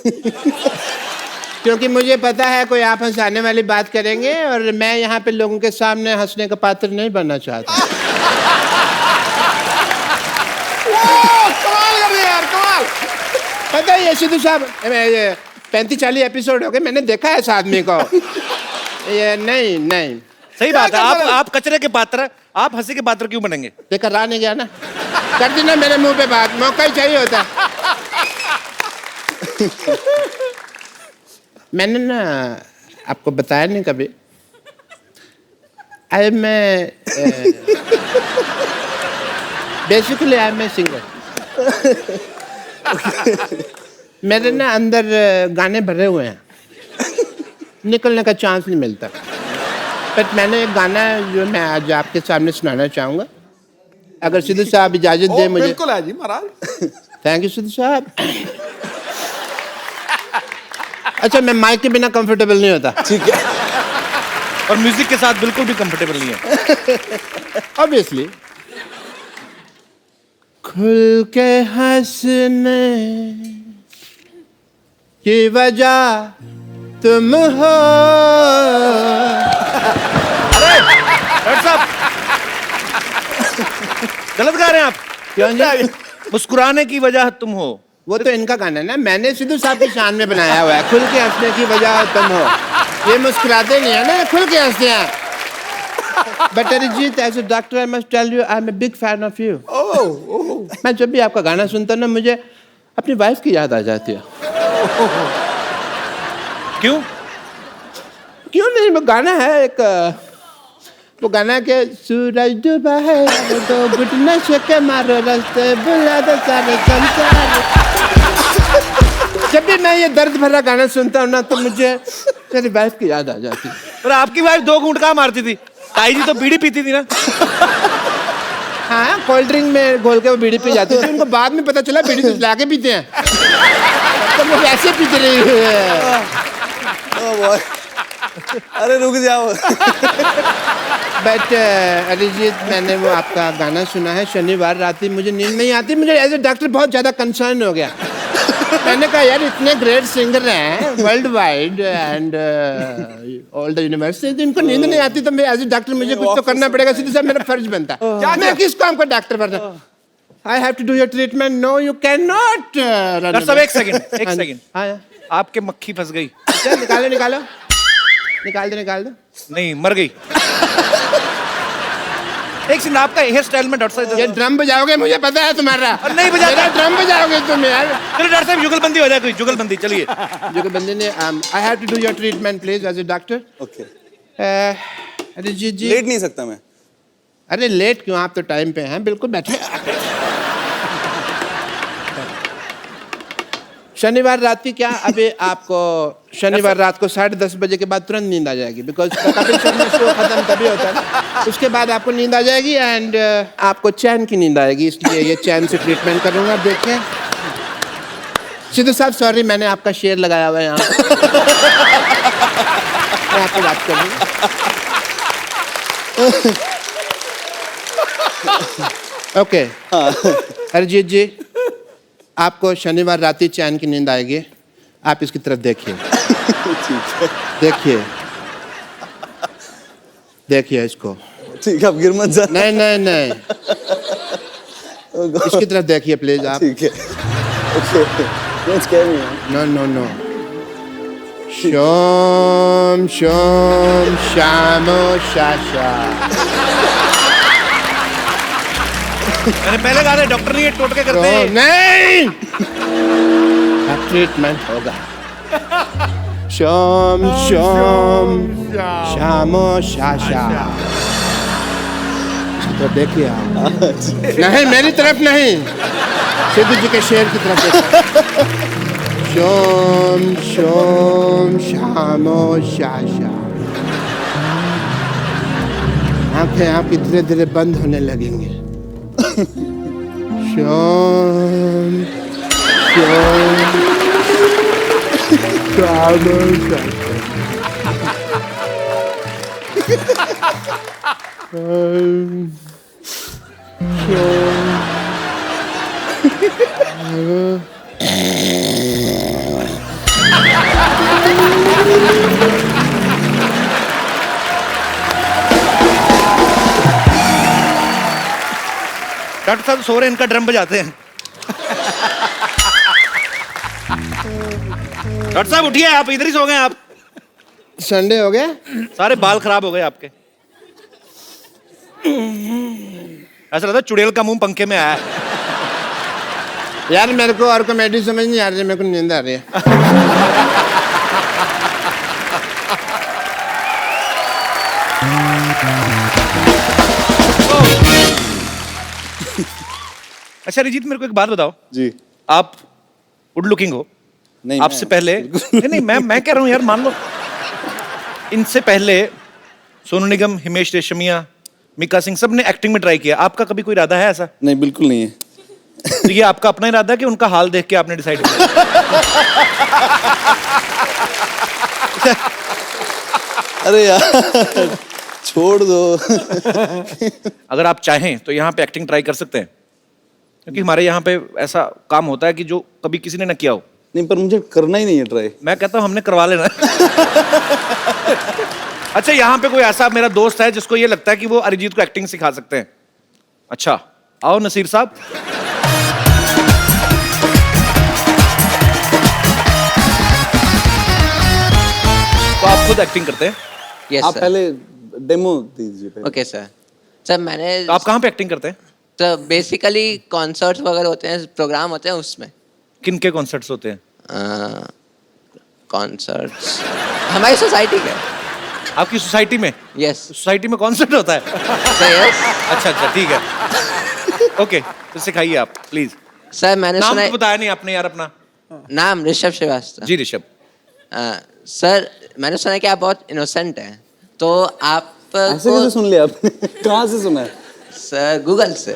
क्योंकि मुझे पता है कोई आप हंसाने वाली बात करेंगे और मैं यहाँ पे लोगों के सामने हंसने का पात्र नहीं बनना चाहता। कमाल कर रहे यार, कमाल। पता है ये सिद्धू साहब, 35-40 एपिसोड हो गए, मैंने देखा है इस आदमी को। ये नहीं नहीं सही बात है, आप कचरे के पात्र हैं, आप हंसी के पात्र क्यों बनेंगे? देखा रहा नहीं गया ना, कर दी ना मेरे मुंह पे बात, मौका ही चाहिए होता। मैंने ना आपको बताया नहीं कभी, I am basically I am a singer. मेरे ना अंदर गाने भरे हुए हैं, निकलने का चांस नहीं मिलता। बट मैंने एक गाना है जो मैं आज आपके सामने सुनाना चाहूँगा, अगर सिद्धू साहब इजाजत दे मुझे। बिल्कुल है जी महाराज। थैंक यू सिद्धू साहब। अच्छा, मैं माइक के बिना कंफर्टेबल नहीं होता। ठीक है। और म्यूजिक के साथ बिल्कुल भी कंफर्टेबल नहीं है। ऑब्वियसली। खुल के हंसने की वजह तुम हो। डॉक्टर साहब गलत गा रहे हैं आप। क्यों जी? मुस्कुराने की वजह तुम हो, वो तो इनका गाना है ना, मैंने सिद्धू साहब की शान में बनाया हुआ है। खुल के हंसने की वजह तुम हो, ये मुस्कुराते नहीं है ना, खुल के हंसते हैं। But Arijit, as a doctor I must tell you, I am a big fan of you. मैं जब भी आपका गाना सुनता हूँ ना, मुझे अपनी वाइफ की याद आ जाती है। क्यों? क्यों नहीं, वो गाना है एक, वो गाना के सूरज डूबा है तो घुटने से के मारो रास्ते बुला दो सारे संसार। जब भी मैं ये दर्द भरा गाना सुनता हूँ ना, तो मुझे मेरी वाइफ की याद आ जाती है। और आपकी वाइफ 2 घूंट कहाँ मारती थी? ताई जी तो बीड़ी पीती थी ना। हाँ, कोल्ड ड्रिंक में घोल के वो बीड़ी पी जाती थी, उनको बाद में पता चला बीड़ी तो लाके पीते हैं, तो वो वैसे पीते रही है। अरे रुक जाओ। बट अरिजीत, मैंने वो आपका गाना सुना है, शनिवार रात ही मुझे नींद नहीं आती। मुझे एज ए डॉक्टर बहुत ज़्यादा कंसर्न हो गया। मैंने कहा यार, इतने ग्रेट सिंगर हैं world wide and all the university, इनको नींद नहीं आती, तो मैं एज ए डॉक्टर मुझे कुछ तो करना पड़ेगा। सीधे साहब मेरा फर्ज बनता है। मैं किस काम का डॉक्टर बनता? I have to do your treatment. No you can not. Doctor साहब एक सेकंड। हाँ, आपके मक्खी फंस गई। निकालो निकालो, निकाल दो। नहीं, मर गई। एक सेकंड, आपका हेयर स्टाइल में डॉक्टर साहब ये ड्रम बजाओगे, मुझे पता है तुम्हारा। नहीं बजाता। मेरा ड्रम बजाओगे तुम यार। चलिए डॉक्टर साहब, जुगलबंदी हो जाए कोई, जुगलबंदी चलिए। जुगलबंदी ने, I have to do your treatment please as a doctor. Okay. Arijit ji, लेट नहीं सकता मैं। अरे लेट क्यों, आप तो टाइम पे हैं, बिल्कुल बैठे। शनिवार रात की क्या, अभी आपको शनिवार रात को 10:30 बजे के बाद तुरंत नींद आ जाएगी, बिकॉज कपिल शर्मा शो खत्म तभी होता है ना। उसके बाद आपको नींद आ जाएगी एंड आपको चैन की नींद आएगी, इसलिए ये चैन से ट्रीटमेंट करूंगा। देखिए सिद्धू साहब, सॉरी मैंने आपका शेर लगाया हुआ है यहाँ। मैं आपको बात करूँगा। ओके, अरिजीत जी, आपको शनिवार रात ही चैन की नींद आएगी। आप इसकी तरफ देखिए। देखिए इसको। ठीक है, आप गिर मत जाना। नहीं, इसकी तरफ देखिए प्लीज आप। ठीक है। Okay. Don't scare me. No. शोम शोम शामो शाशा। मैंने पहले कहा था डॉक्टर नहीं है, टोटके करते हैं। नहीं, अब ट्रीटमेंट होगा। शोम शोम शामो शाशा। तो देखिए आप। नहीं, मेरी तरफ नहीं, सिद्धू जी के शेर की तरफ देखिए। शोम शोम शामो शाशा। आंखें आपकी धीरे धीरे बंद होने लगेंगी। शोम शोम शामो शाशा। डॉक्टर साहब सो रहे हैं, इनका ड्रम बजाते हैं। डॉक्टर साहब उठिए, आप इधर ही सो गए आप। संडे हो गया? सारे बाल खराब हो गए आपके। ऐसा लगता है चुड़ैल का मुंह पंखे में आया है। यार मेरे को और कॉमेडी समझ नहीं आ रही है, मेरे को नींद आ रही है। अच्छा अरिजीत, मेरे को एक बात बताओ, जी आप गुड लुकिंग हो। नहीं, आपसे मैं- पहले नहीं, मैं कह रहा हूँ यार, मान लो इनसे पहले सोनू निगम, हिमेश रेशमिया, मिका सिंह, सब ने एक्टिंग में ट्राई किया। आपका कभी कोई इरादा है ऐसा? नहीं, बिल्कुल नहीं है। तो ये आपका अपना इरादा है कि उनका हाल देख के आपने डिसाइड किया? अरे यार छोड़ दो। अगर आप चाहें तो यहाँ पे एक्टिंग ट्राई कर सकते हैं, क्योंकि हमारे यहाँ पे ऐसा काम होता है कि जो कभी किसी ने ना किया हो। नहीं, पर मुझे करना ही नहीं है ट्राई। मैं कहता हूँ हमने करवा लेना। अच्छा, यहाँ पे कोई ऐसा मेरा दोस्त है जिसको ये लगता है कि वो अरिजीत को एक्टिंग सिखा सकते हैं? अच्छा, आओ नसीर साहब। तो आप खुद एक्टिंग करते हैं? यस आप सर। पहले डेमो दीजिए पहले। Okay sir. सर मैंने तो आप कहाँ पे एक्टिंग करते हैं? तो बेसिकली कॉन्सर्ट्स वगैरह होते हैं, प्रोग्राम होते हैं उसमें। किन के कॉन्सर्ट्स होते हैं? कॉन्सर्ट्स हमारी सोसाइटी के। आपकी सोसाइटी में? यस सोसाइटी में कॉन्सर्ट होता है? सर। यस अच्छा अच्छा, ठीक है। ओके, तो सिखाइए आप प्लीज। सर मैंने नाम सुना तो बताया नहीं आपने यार अपना। नाम ऋषभ श्रीवास्तव। जी ऋषभ। सर मैंने सुना है कि आप बहुत इनोसेंट हैं, तो आप ऐसे कैसे सुन लिया आपने? कहाँ से सुना है? सर गूगल से।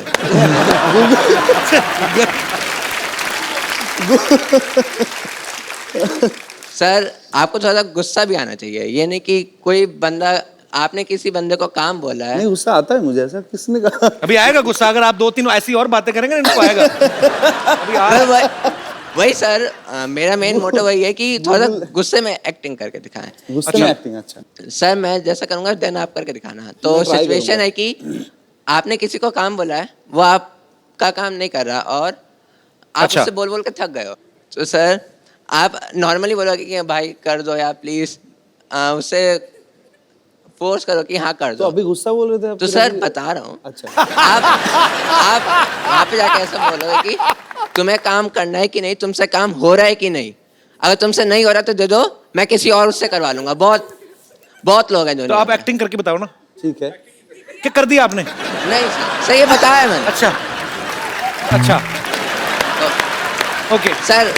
सर आपको थोड़ा सा गुस्सा भी आना चाहिए, ये नहीं कि कोई बंदा, आपने किसी बंदे को काम बोला है। नहीं, गुस्सा आता है मुझे। ऐसा किसने कहा? अभी आएगा गुस्सा, अगर आप 2-3 ऐसी और बातें करेंगे ना, इनको आएगा। अभी आ मैं वही सर, मेरा मेन मोटिव वही है कि थोड़ा सा गुस्से में एक्टिंग करके दिखाएं। गुस्से में एक्टिंग? अच्छा। सर मैं जैसा करूंगा देन आप करके दिखाना। तो मैं try सिचुएशन करूंगा। है कि आपने किसी को काम बोला है, वो आपका काम नहीं कर रहा और आप अच्छा। उससे बोल बोल के थक गए हो। तो सर आप नॉर्मली बोलोगे कि भाई कर दो या प्लीज, उससे फोर्स करो कि हाँ कर तो दो। अभी गुस्सा बोल रहे थे आप? तो फिर सर अभी- बता रहा हूँ, अच्छा। आप वहाँ पे जाके ऐसा बोलोगे कि तुम्हें काम करना है कि नहीं, तुमसे काम हो रहा है कि नहीं। अगर तुमसे नहीं हो रहा तो दे दो, मैं किसी और उससे करवा लूंगा। बहुत बहुत लोग हैं जो तो नहीं आप करते। एक्टिंग करके बताओ ना। ठीक है। क्या कर दिया आपने? नहीं सर ये बताया मैंने। अच्छा अच्छा, ओके। सर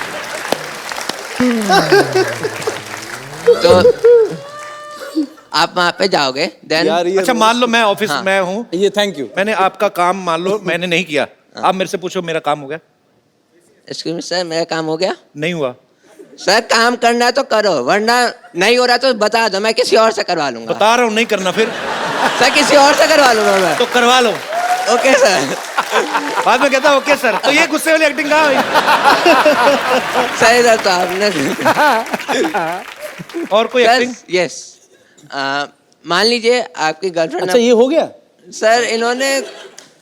तो आप वहाँ पे जाओगे देन। यार ये अच्छा, मान लो मैं ऑफिस हाँ। में हूँ, ये थैंक यू। मैंने आपका काम मान लो मैंने नहीं किया, आप मेरे से पूछो मेरा काम हो गया? एक्सक्यूज मी सर, मेरा काम हो गया? नहीं हुआ। सर काम करना है तो करो, वरना नहीं हो रहा तो बता दो, मैं किसी और से करवा लूंगा। बता रहा हूँ नहीं करना, फिर सर किसी और से करवा लूंगा मैं। तो करवा लो। Okay sir. बाद में कहता ओके सर। तो ये गुस्से वाली एक्टिंग कहाँ हुई? सही सर, तो आपने और कोई एक्टिंग? यस, मान लीजिए आपकी गर्लफ्रेंड। अच्छा, ये हो गया? सर इन्होंने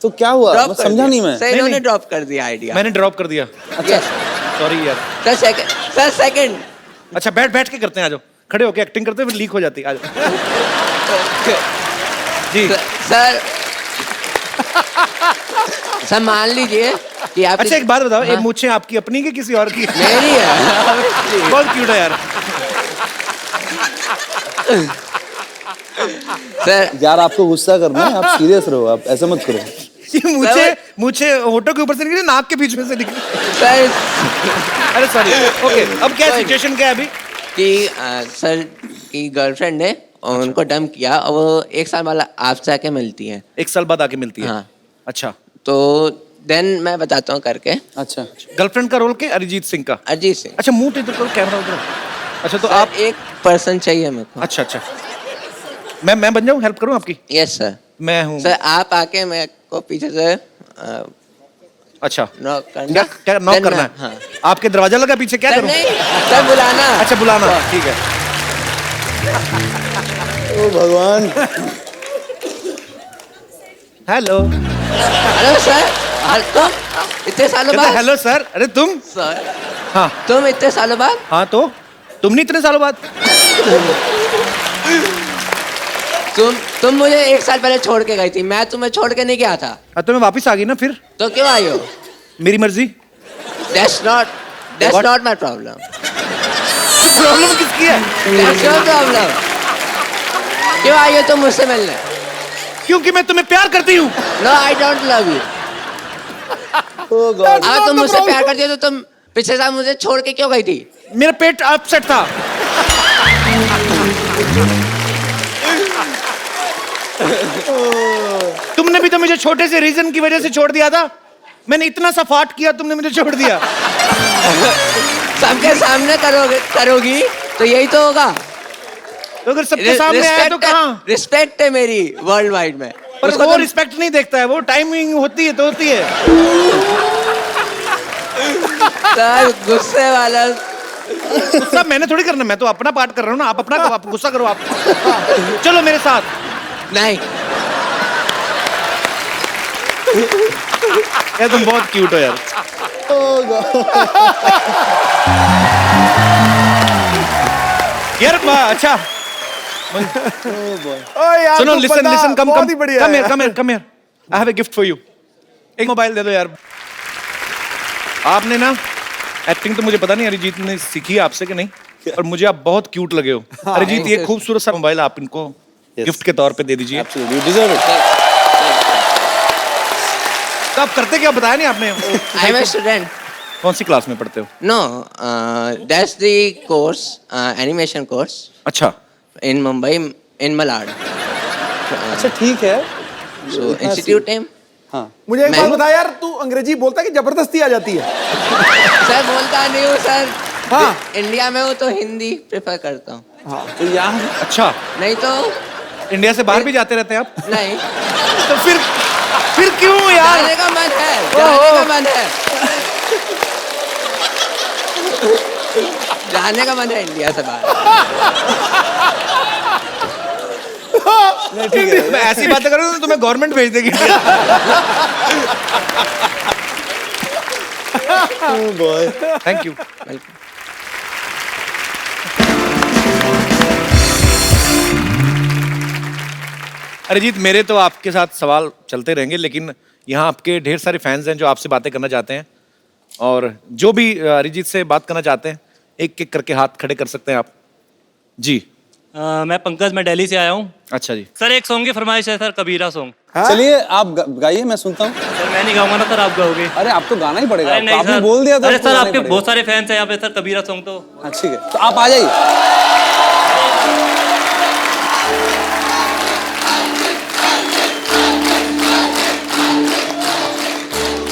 तो क्या हुआ? ड्रॉप मैं समझा नहीं मैं। सर इन्होंने ड्रॉप कर दिया आइडिया। मैंने ड्रॉप कर दिया। अच्छा सॉरी यार। Sir second. अच्छा, बैठ बैठ के करते हैं, आ जाओ। खड़े होके एक्टिंग करते हैं, फिर लीक हो जाती है। आ जाओ। जी। सर सर मान लीजिए कि आप अच्छा एक बात बताओ, ये हाँ। मूछें आपकी अपनी की किसी और की? मेरी है। बहुत क्यूट है यार। सर यार आपको गुस्सा करना है, आप सीरियस रहो, आप ऐसा मत करो। ये मूछे होठों के ऊपर से निकली, नाक के बीच में से निकली। सर अरे सॉरी। ओके, अब क्या सिचुएशन क्या है अभी? कि सर की गर्लफ्रेंड ने उनको डम किया और वो 1 साल बाद आपसे आके मिलती है। 1 साल बाद आके मिलती है? हाँ। अच्छा, तो देन मैं बताता हूँ करके। अच्छा। गर्लफ्रेंड का रोल के अरिजीत सिंह का? अरिजीत सिंह। अच्छा, मुंह तो इधर करो, कैमरा उधर। अच्छा, तो सर, आप एक पर्सन चाहिए मेरे को। अच्छा अच्छा, मैं बन जाऊँ, हेल्प करूँ आपकी? Yes sir. मैं हूँ। सर आप आके मेरे को पीछे से अच्छा, नॉक करना। क्या क्या नॉक Then करना मैं- है? हाँ। आपके दरवाजा लगा पीछे, क्या सर करूँ? नहीं, सर बुलाना। अच्छा, बुलाना, ठीक है। ओ भगवान। हेलो। Hello sir. तो इतने सालों बाद। Hello sir. अरे तुम? सर हाँ तुम इतने सालों बाद। हाँ, तो तुम नहीं इतने सालों बाद? तुम मुझे 1 साल पहले छोड़ के गई थी, मैं तुम्हें छोड़ के नहीं गया था। तो मैं वापस आ गई ना फिर, तो क्यों आई हो? मेरी मर्जी। That's not my problem. Problem किसकी है? That's your problem. क्यों आई हो तुम मुझसे मिलने? क्योंकि मैं तुम्हें प्यार करती हूँ। No, I don't love you. अगर तुम मुझसे प्यार करती हो तो तुम पिछले साल मुझे छोड़ के क्यों गई थी? मेरा पेट अपसेट था। तुमने भी तो मुझे छोटे से रीजन की वजह से छोड़ दिया था। मैंने इतना सा फाट किया, तुमने मुझे छोड़ दिया। सबके सामने करोगी तो यही तो होगा। तो अगर सबके सामने आया तो कहाँ? रिस्पेक्ट है मेरी वर्ल्ड वाइड में। पर वो रिस्पेक्ट नहीं देखता है, वो टाइमिंग होती है तो होती है। सर गुस्से वाला। गुस्सा मैंने थोड़ी करना, मैं तो अपना पार्ट कर रहा हूँ ना। आप अपना करो, आप गुस्सा करो आप। चलो मेरे साथ। नहीं यार तुम बहुत क्यूट हो यार। यार अच्छा सुनो, listen come here. I have a gift for you. एक मोबाइल दे दो यार। आपने ना एक्टिंग तो मुझे पता नहीं अरिजीत ने सीखी है आपसे कि नहीं, और मुझे आप बहुत क्यूट लगे हो। अरिजीत ये खूबसूरत सा मोबाइल आप इनको गिफ्ट के तौर पे दे दीजिए। Absolutely, you deserve it. तो आप करते क्या बताया नहीं आपने? I am a student. कौन सी क्लास में पढ़ते हो? No that's the course, animation course अच्छा, इन मुंबई, इन मलाड। अच्छा ठीक है। So institute time. हाँ मुझे एक बात बता यार, तू अंग्रेजी बोलता है कि जबरदस्ती आ जाती है? सर बोलता नहीं हूँ सर। हाँ। इंडिया में हूँ तो हिंदी प्रेफर करता हूँ। हाँ तो यहाँ अच्छा। नहीं तो इंडिया से बाहर भी जाते रहते हैं आप? नहीं। तो फिर क्यों यार? जाने का मन है, जाने का मन है। जाने का मन है इंडिया से बाहर। मैं ऐसी बातें करूँ तो तुम्हें गवर्नमेंट भेज देगी। Thank you. अरिजीत, मेरे तो आपके साथ सवाल चलते रहेंगे, लेकिन यहाँ आपके ढेर सारे फैंस हैं जो आपसे बातें करना चाहते हैं, और जो भी अरिजीत से बात करना चाहते हैं एक एक करके हाथ खड़े कर सकते हैं आप। जी। मैं पंकज, मैं दिल्ली से आया हूँ। अच्छा जी। सर एक सॉन्ग की फरमाइश है सर, कबीरा सॉन्ग। चलिए आप गाइए, मैं सुनता हूँ। सर मैं नहीं गाऊंगा ना सर, आप गाओगे। अरे आप तो गाना ही पड़ेगा। अरे नहीं आपने सर, बोल दिया था। अरे सर आपके बहुत सारे फैंस हैं यहाँ पे सर, कबीरा सॉन्ग तो। हाँ ठीक है, तो आप आ जाइए।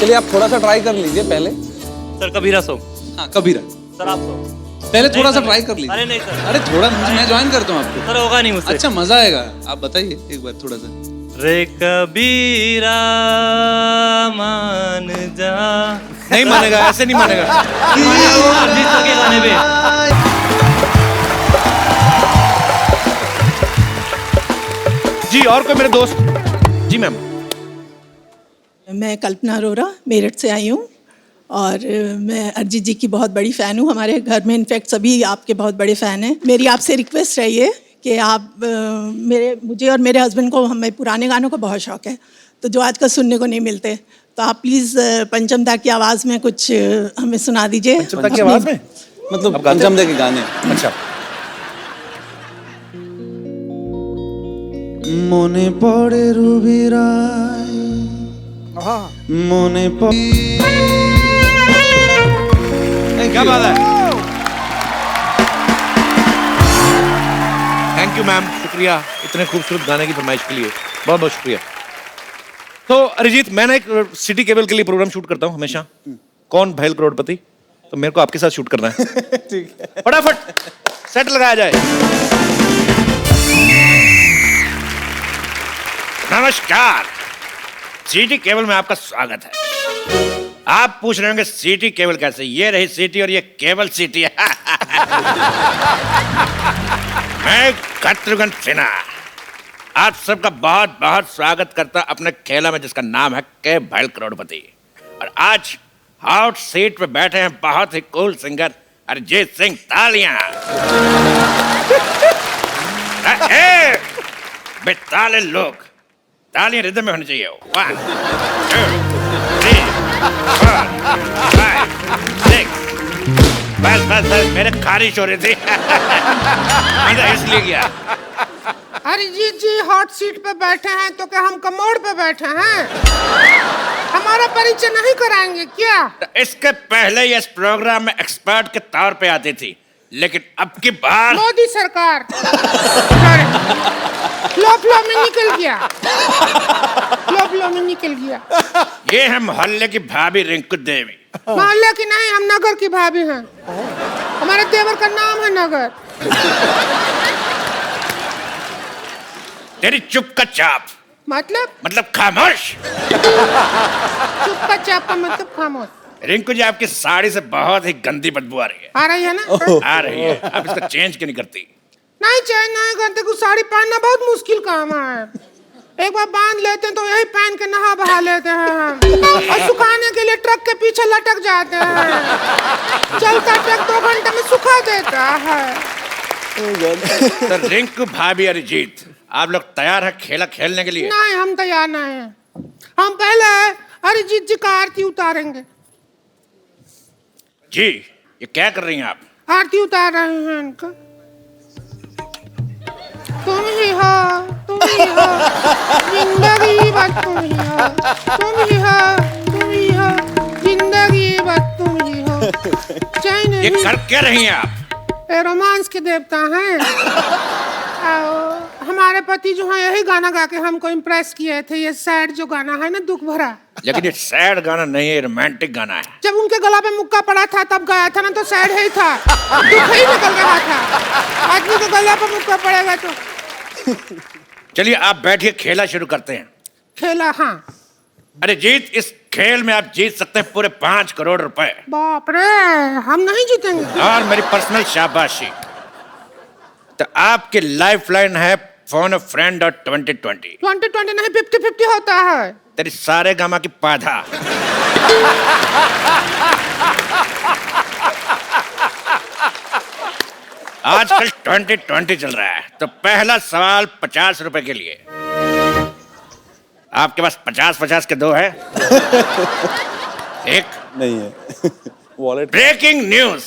चलिए आप थोड़ा सा ट्राई कर लीजिए पहले। सर कबीरा सॉन्ग। हाँ कबीरा। सर आप सॉन्ग पहले थोड़ा सा ट्राई कर लीजिए। अरे नहीं सर। अरे थोड़ा, मैं ज्वाइन करता हूँ आपको। सर होगा नहीं मुझसे। अच्छा मजा आएगा, आप बताइए एक बार थोड़ा सा। रे कबीरा मान जा। नहीं मानेगा, ऐसे नहीं मानेगा। अरिजीत सर के गाने पे। जी, और कोई मेरे दोस्त? जी मैम। मैं कल्पना अरोरा मेरठ से आई हूँ, और मैं अरिजीत जी की बहुत बड़ी फ़ैन हूँ। हमारे घर में इनफैक्ट सभी आपके बहुत बड़े फ़ैन हैं। मेरी आपसे रिक्वेस्ट है ये कि आप मुझे और मेरे हस्बैंड को, हमें पुराने गानों का बहुत शौक़ है, तो जो आजकल सुनने को नहीं मिलते, तो आप प्लीज़ पंचम दा की आवाज़ में कुछ हमें सुना दीजिए। पंचम दा की आवाज़ में? मतलब पंचम दा के गाने। अच्छा। মনে পড়ে রুবিরায়, মনে क्या बात है। थैंक यू मैम, शुक्रिया इतने खूबसूरत गाने की फरमाइश के लिए, बहुत बहुत शुक्रिया। तो अरिजीत, मैं ना एक सिटी केबल के लिए प्रोग्राम शूट करता हूँ हमेशा, कौन भैल करोड़पति, तो मेरे को आपके साथ शूट करना है। ठीक है, फटाफट सेट लगाया जाए। नमस्कार, सिटी केबल में आपका स्वागत है। आप पूछ रहे होंगे सिटी केबल कैसे? ये रही सिटी और ये केबल सिटी है। मैं शत्रुघ्न सिन्हा आप सबका बहुत बहुत स्वागत करता अपने खेला में, जिसका नाम है के भैल करोड़पति। और आज हॉट सीट पे बैठे हैं बहुत ही कूल सिंगर अरिजीत सिंह। तालियां। बेताले लोग, तालियां रिदम में होनी चाहिए। 1 2 3 4 5 6। बस मेरे खारिश हो रही थी। मैं इसलिए गया। अरिजीत जी हॉट सीट पे बैठे हैं तो क्या हम कमोड पे बैठे हैं? हमारा परिचय नहीं कराएंगे क्या? इसके पहले ये इस प्रोग्राम में एक्सपर्ट के तौर पे आती थी, लेकिन अब की बार मोदी सरकार फ्लो में निकल गया। फ्लो में निकल गया। ये है मोहल्ले की भाभी रिंकू देवी। मोहल्ले की नहीं, हम नगर की भाभी हैं। हमारे देवर का नाम है नगर। तेरी चुप का चाप मतलब खामोश। चुप का चाप का मतलब खामोश। रिंकू जी, आपकी साड़ी से बहुत ही गंदी बदबू आ रही है। आ रही है ना? आ रही है। आप इसको चेंज क्यों नहीं करती? नहीं चेंज नहीं करते, कुछ साड़ी पहनना बहुत मुश्किल काम है। एक बार बांध लेते हैं तो यही पहन के नहा बहा लेते हैं हम। और सुखाने के लिए ट्रक के पीछे लटक जाते हैं। चलता ट्रक 2 घंटे में सुखा देता है। तो रिंकू भाभी अरिजीत, आप लोग तैयार हैं खेला खेलने के लिए? नहीं, हम तैयार नहीं हैं। हम पहले अरिजीत जी का आरती उतारेंगे। जी, ये क्या कर रही हैं आप? आरती उतार रहे हैं इनका। तुम ही हो जिंदगी बस तुम ही हो, तुम ही हो जिंदगी बस तुम ही हो। चैन ये कर क्या रही हैं आप? ये रोमांस के देवता हैं। हमारे पति जो है यही गाना गा के हमको इम्प्रेस किए थे। ये सैड जो गाना है ना, दुख भरा। लेकिन ये सैड गाना नहीं है, रोमांटिक गाना है। जब उनके गला पे मुक्का पड़ा था तब गाया था ना, तो सैड ही था, दुख ही निकल रहा था। आदमी के गला पे मुक्का पड़ेगा तो। चलिए आप बैठिए, खेला शुरू करते हैं। खेला? हाँ। अरे जीत, इस खेल में आप जीत सकते हैं पूरे 5 करोड़ रुपए। बाप रे, हम नहीं जीतेंगे। और मेरी पर्सनल शाबाशी। तो आपकी लाइफ लाइन है फोन अ फ्रेंड और 2020। 2020 नहीं, 50-50 होता है। तेरी सारे गामा की पाधा। आजकल 2020 चल रहा है, तो पहला सवाल 50 रुपए के लिए। आपके पास 50-50 के 2 है? एक नहीं है। Wallet. Breaking news,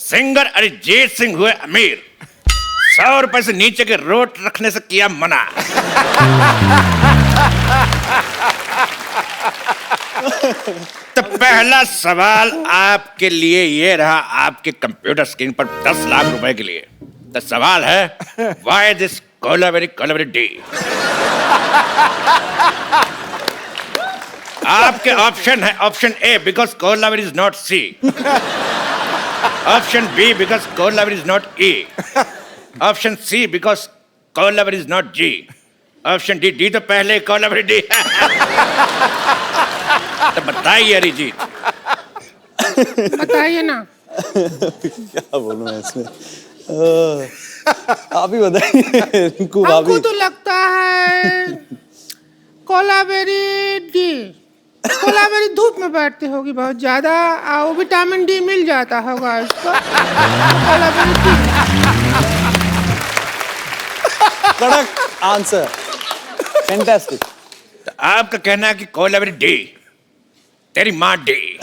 singer Arijit Singh हुए अमीर। 100 रुपए से नीचे के रोट रखने से किया मना। तो पहला सवाल आपके लिए ये रहा, आपके कंप्यूटर स्क्रीन पर 10 लाख रुपए के लिए। तो सवाल है, व्हाई दिस कोलावेरी डी? आपके ऑप्शन है, option A because Kolaveri is not C, option B because Kolaveri is not E, option C because Kolaveri is not G, option D, D तो पहले कोलावेरी डी। तो बताइए अरिजीत। बताइए ना। क्या बोलूं मैं इसमें? आप ही बताइए रिंकू भाभी। हमको तो लगता है कोलावेरी डी। कोलावेरी धूप में बैठती होगी बहुत ज्यादा, और विटामिन डी मिल जाता होगा इसको। कोलावेरी डी। कड़क आंसर, फैंटास्टिक। तो आपका कहना है कि कोलावेरी डी, तेरी माँ डी।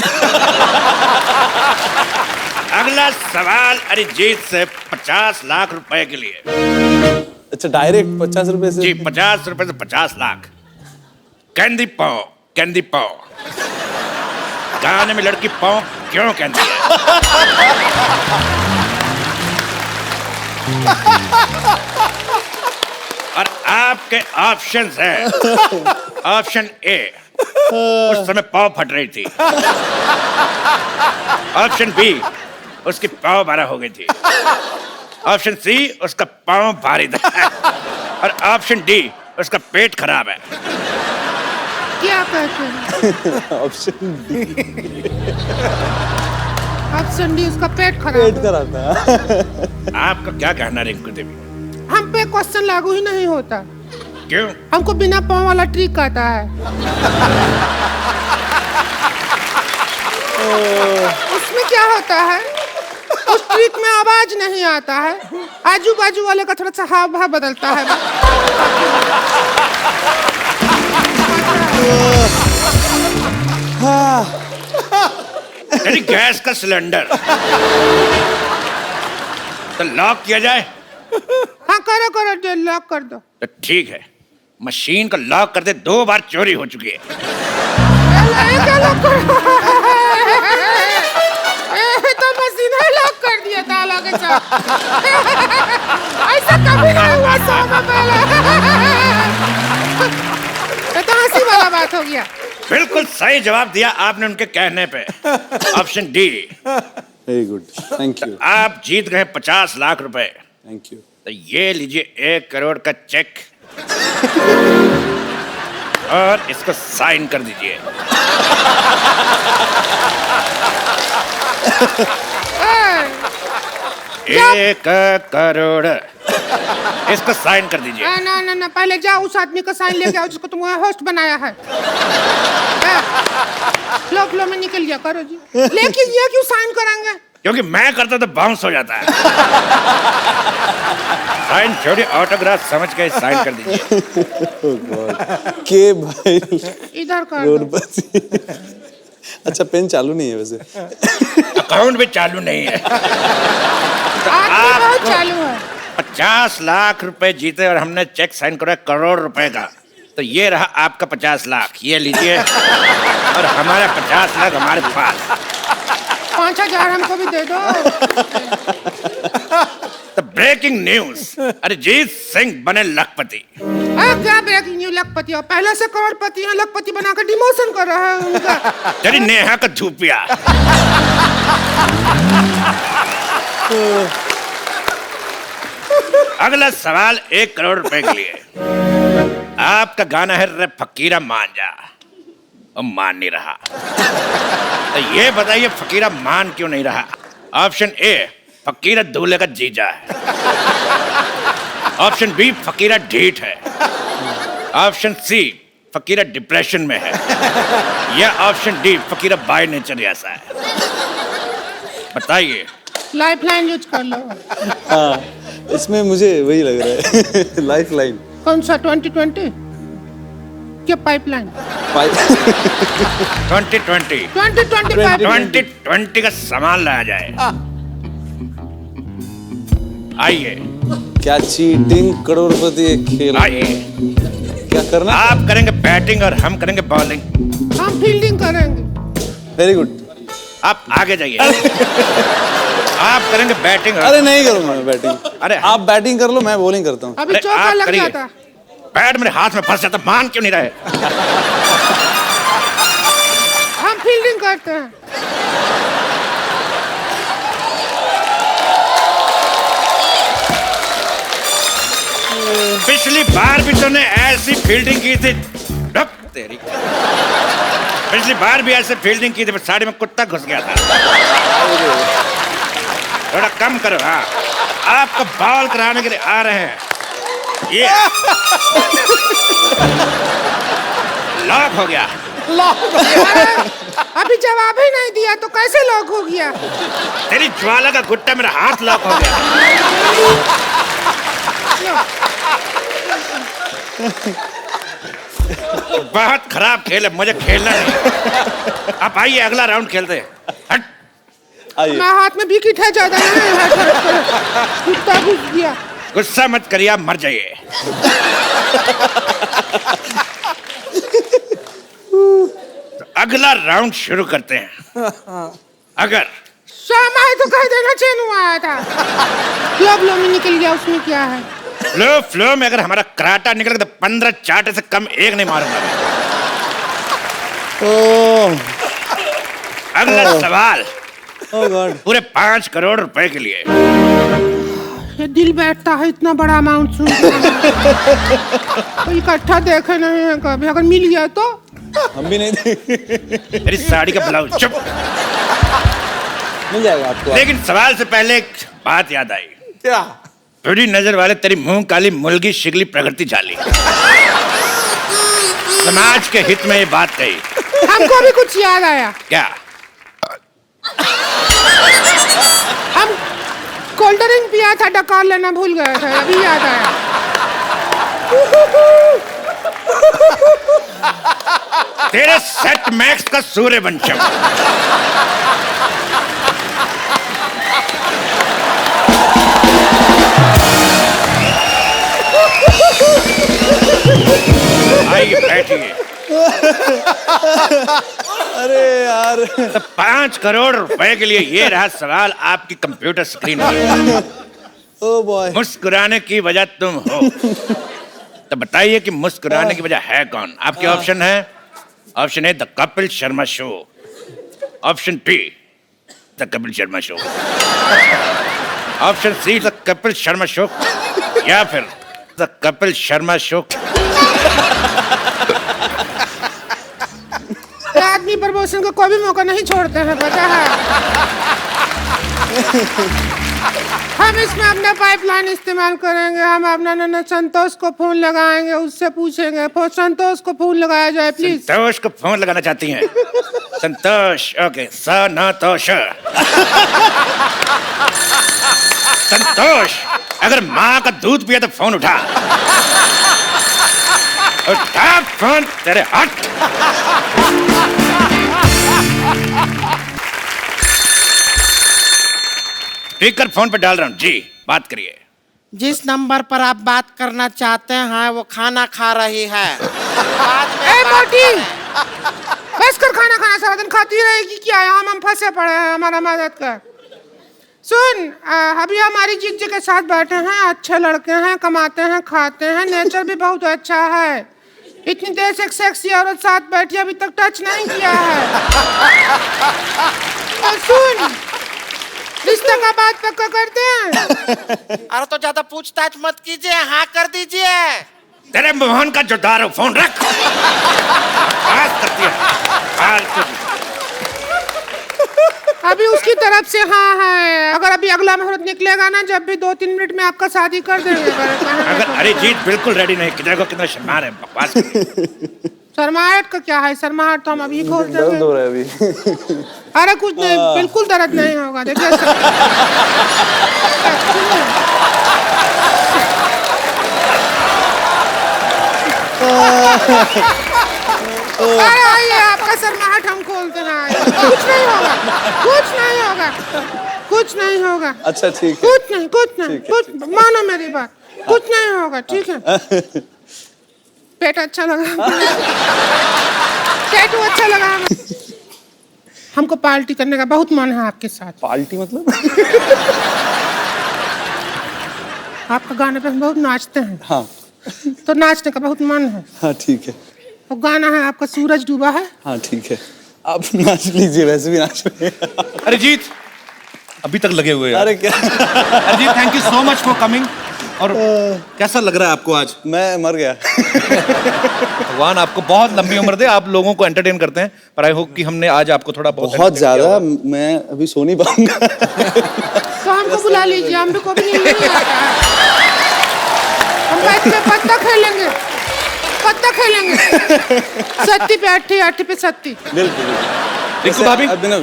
अगला सवाल अरिजीत से 50 लाख रुपए के लिए। अच्छा, डायरेक्ट 50 रुपए से? जी, 50 रुपए से 50 लाख। कैंडी पाव, कैंडी पाव। गाने में लड़की पाव क्यों कहती है? और आपके ऑप्शंस हैं, ऑप्शन ए, उस समय पाव फट रही थी, ऑप्शन बी, उसकी पाव 12 हो गई थी, ऑप्शन सी, उसका पाव भारी था, और ऑप्शन डी, उसका पेट खराब है। क्या कहते हैं? Option D. ऑप्शन डी, उसका पेट खराब पेट है। खराब था। आपका क्या कहना रिंकू देवी? हम पे क्वेश्चन लागू ही नहीं होता। क्यों? हमको बिना पाँव वाला ट्रिक आता है। उसमें क्या होता है, उस ट्रिक में आवाज नहीं आता है, आजू बाजू वाले का थोड़ा सा हाव भाव बदलता है। यानी गैस का सिलेंडर तो लॉक किया जाए? हाँ करो करो, लॉक कर दो। तो ठीक है, मशीन को लॉक करते 2 बार चोरी हो चुकी है। तो मशीन ही लॉक कर दिया ताला के साथ। ऐसा कभी नहीं हुआ 100 में पहले। ये तो हंसी वाला बात हो गया। बिल्कुल सही जवाब दिया आपने उनके कहने पे। Option D. Very good, thank you. आप जीत गए 50 लाख रुपए। Thank you. तो ये लीजिए 1 करोड़ का चेक और इसको साइन कर दीजिए। 1 करोड़, इसको साइन कर दीजिए। ना ना ना, पहले जाओ उस आदमी का साइन लेके आओ जिसको तुम होस्ट बनाया है। फ्लो फ्लो में निकल गया, करो जी। लेकिन ये क्यों साइन कराएंगे? क्योंकि मैं करता तो बाउंस हो जाता है। साइन छोड़िए, ऑटोग्राफ समझ के साइन कर दीजिए। के भाई इधर कर दो। करोड़पति। अच्छा, पेन चालू नहीं है वैसे। अकाउंट भी चालू नहीं है। आदमी बहुत चालू है। 50 लाख रुपए जीते और हमने चेक साइन करा 1 करोड़ रुपए का। तो ये रहा आपका 50 लाख, ये लीजिए। और हमारा 50 लाख हमारे पास। 5000 हमको भी दे दो। तो ब्रेकिंग न्यूज, अरिजीत सिंह बने लखपति। क्या ब्रेकिंग न्यूज? लखपति और पहले से करोड़पति हैं, लखपति बनाकर डिमोशन कर रहा है उनका। तेरी नेहा का धूपिया। अगला सवाल 1 करोड़ रुपए के लिए। आपका गाना है रे फकीरा मान जा, और मान नहीं रहा। तो ये बताइए फकीरा मान क्यों नहीं रहा? ऑप्शन ए, फकीरा दूल्हे का जीजा है। ऑप्शन बी, फकीरा ढीठ है। ऑप्शन सी, फकीरा डिप्रेशन में है। या option D, Fakira by nature ऐसा है। बताइए। लाइफ लाइन यूज कर लो। हाँ, इसमें मुझे वही लग रहा है। Life line. कौन सा? 2020 क्या पाइपलाइन? 2020 का सामान लाया जाए। आइए। क्या चीटिंग करोड़पति एक खेल? आइए। क्या करना? आप करेंगे बैटिंग और हम करेंगे बॉलिंग। हम फील्डिंग करेंगे। Very good. आप आगे जाइए। आप करेंगे बैटिंग। अरे नहीं करूंगा मैं बैटिंग। अरे आप बैटिंग कर लो, मैं बॉलिंग करता हूँ। अभी चौका लग जाता। बैट मेरे हाथ में फंस जाता, मान क्यों नहीं रहे? हम फील्डिंग करते हैं। पिछली बार भी तूने ऐसी फील्डिंग की थी। डक तेरी। पिछली बार भी ऐसे फील्डिंग की थी, पर साड़ी में कुत्ता घुस गया था। थोड़ा कम करो। हाँ, आपको बॉल कराने के लिए आ रहे हैं। ये लॉक हो गया। अभी जवाब ही नहीं दिया तो कैसे लॉक हो गया? तेरी ज्वाला का गुट्टा मेरा हाथ लॉक हो गया। बहुत खराब खेल है, मुझे खेलना नहीं। आप आइए, अगला राउंड खेलते हैं। हट। मैं हाथ में विकेट है, ज्यादा नहीं है। कुत्ता घुस गया। गुस्सा मत करिए, आप मर जाइए। तो अगला राउंड शुरू करते हैं। अगर शामा है तो कह देना चैन आया था। फ्लो में निकल गया, उसमें क्या है? फ्लो में अगर हमारा कराटा निकल गया तो 15 चाटे से कम एक नहीं मारूंगा। अगला सवाल पूरे 5 करोड़ रुपए के लिए। ये दिल बैठता है इतना बड़ा अमाउंट सुन के। तो इकट्ठा देखे नहीं है कभी, अगर मिल गया तो हम भी नहीं मेरी साड़ी का ब्लाउज। चुप। मिल जाएगा आपको। लेकिन सवाल से पहले एक बात याद आई। क्या? थोड़ी नजर वाले तेरी मुंह काली मुलगी शिगली प्रकृति झाली। समाज के हित में ये बात कही। हमको भी कुछ याद आया। क्या? हम कोल्ड ड्रिंक पिया था, डकार लेना भूल गया था, अभी याद आया। तेरे सेट मैक्स का सूर्यवंशम। आइए बैठिए। अरे यार, तो 5 करोड़ रुपए के लिए ये रहा सवाल आपकी कंप्यूटर स्क्रीन पर। ओ बॉय, मुस्कुराने की वजह तुम हो, तो बताइए कि मुस्कुराने की वजह है कौन? आपके ऑप्शन है, option A the Kapil Sharma show, option be the Kapil Sharma show, option see the Kapil Sharma show, या फिर द कपिल शर्मा शो। आदमी प्रमोशन को कोई भी मौका नहीं छोड़ते हैं, पता है। हम इसमें अपना पाइपलाइन इस्तेमाल करेंगे। हम अपना नन्ना संतोष को फोन लगाएंगे, उससे पूछेंगे। संतोष को फोन लगाया जाए प्लीज। संतोष को फोन लगाना चाहती हैं? संतोष, ओके, संतोष। संतोष, अगर माँ का दूध पिया तो फोन उठा। उठा फोन, तेरे हट। स्पीकर फोन पे डाल रहा हूँ जी, बात करिए। जिस नंबर पर आप बात करना चाहते हैं वो खाना खा रही है। ए मोटी, बस कर खाना खाना, सारा दिन खाती रहेगी क्या? हम फंसे पड़े हैं, हमारा मदद कर। सुन, अभी हमारी जीजी के साथ बैठे हैं, अच्छे लड़के हैं, कमाते हैं, खाते हैं, नेचर भी बहुत अच्छा है। इतनी देर से एक सेक्सी औरत साथ बैठी, अभी तक टच नहीं किया है। और सुन, रिश्ते का बात पक्का करते हैं। अरे तो ज्यादा पूछताछ मत कीजिए, हाँ कर दीजिए। तेरे मोहन का जोदार हो, फोन रख। बात करती है। अभी उसकी तरफ से हाँ है। अगर अभी अगला मुहूर्त निकलेगा ना, जब भी 2-3 मिनट में आपका शादी कर देंगे। अगर अरे जीत बिल्कुल रेडी नहीं, कितना शर्मा रहे, बकवास। शर्माहट का क्या है? शर्माहट तो हम अभी खोल देंगे। दर्द हो रहा है अभी। अरे कुछ नहीं, बिल्कुल दर्द नहीं होगा। देखिए, अरे आइए, आपका शर्माहट हम खोलते हैं। कुछ नहीं होगा, कुछ नहीं होगा, कुछ नहीं होगा। अच्छा ठीक है, कुछ नहीं, कुछ नहीं, कुछ मानो मेरी बात, कुछ नहीं होगा, ठीक है। पेट अच्छा लगा, टैटू अच्छा लगा। हमको पार्टी करने का बहुत मन है आपके साथ। पार्टी मतलब? आपका गाने पे हम बहुत नाचते हैं। हाँ, तो नाचने का बहुत मन है। हाँ ठीक है। वो गाना है आपका सूरज डूबा है। हाँ ठीक है, आप नाच लीजिए, वैसे भी नाच रहे हैं। अरिजीत अभी तक लगे हुए हैं। अरे क्या Arijit, thank you so much for coming. और कैसा लग रहा है आपको आज? मैं मर गया। भगवान आपको बहुत लंबी उम्र दे। आप लोगों को एंटरटेन करते हैं, पर आई होप कि हमने आज आपको थोड़ा बहुत ज्यादा। मैं अभी सो नहीं पाऊंगा। तो हमको बुला लीजिए, हम भी को भी नहीं आता है। हम बैठ के पत्ता खेलेंगे, पत्ता खेलेंगे। सत्ती पे अट्ठी, अट्ठी पे सत्ती। बिल्कुल। रिंकू भाभी, I've been a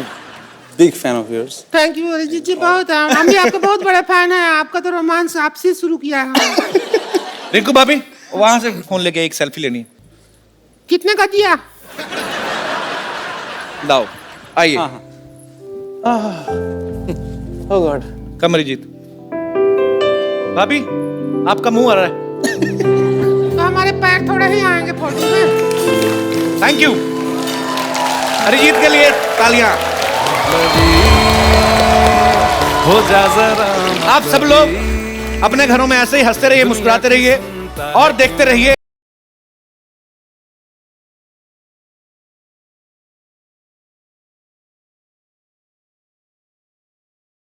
big fan of yours. Thank you Arijit ji, बहुत। हम भी आपके बहुत बड़े फैन हैं। आपका तो रोमांस आपसे शुरू किया है। रिंकू भाभी, वहां से फोन लेके एक सेल्फी लेनी है। कितने का दिया? लाओ, आइए। Oh God. कम अरिजीत। भाभी, आपका मुंह आ रहा है। तो हमारे पैर थोड़े ही आएंगे फोटो में। थैंक यू अरिजीत के लिए तालियां। हो जा जरा। आप सब लोग अपने घरों में ऐसे ही हंसते रहिए, मुस्कुराते रहिए और देखते रहिए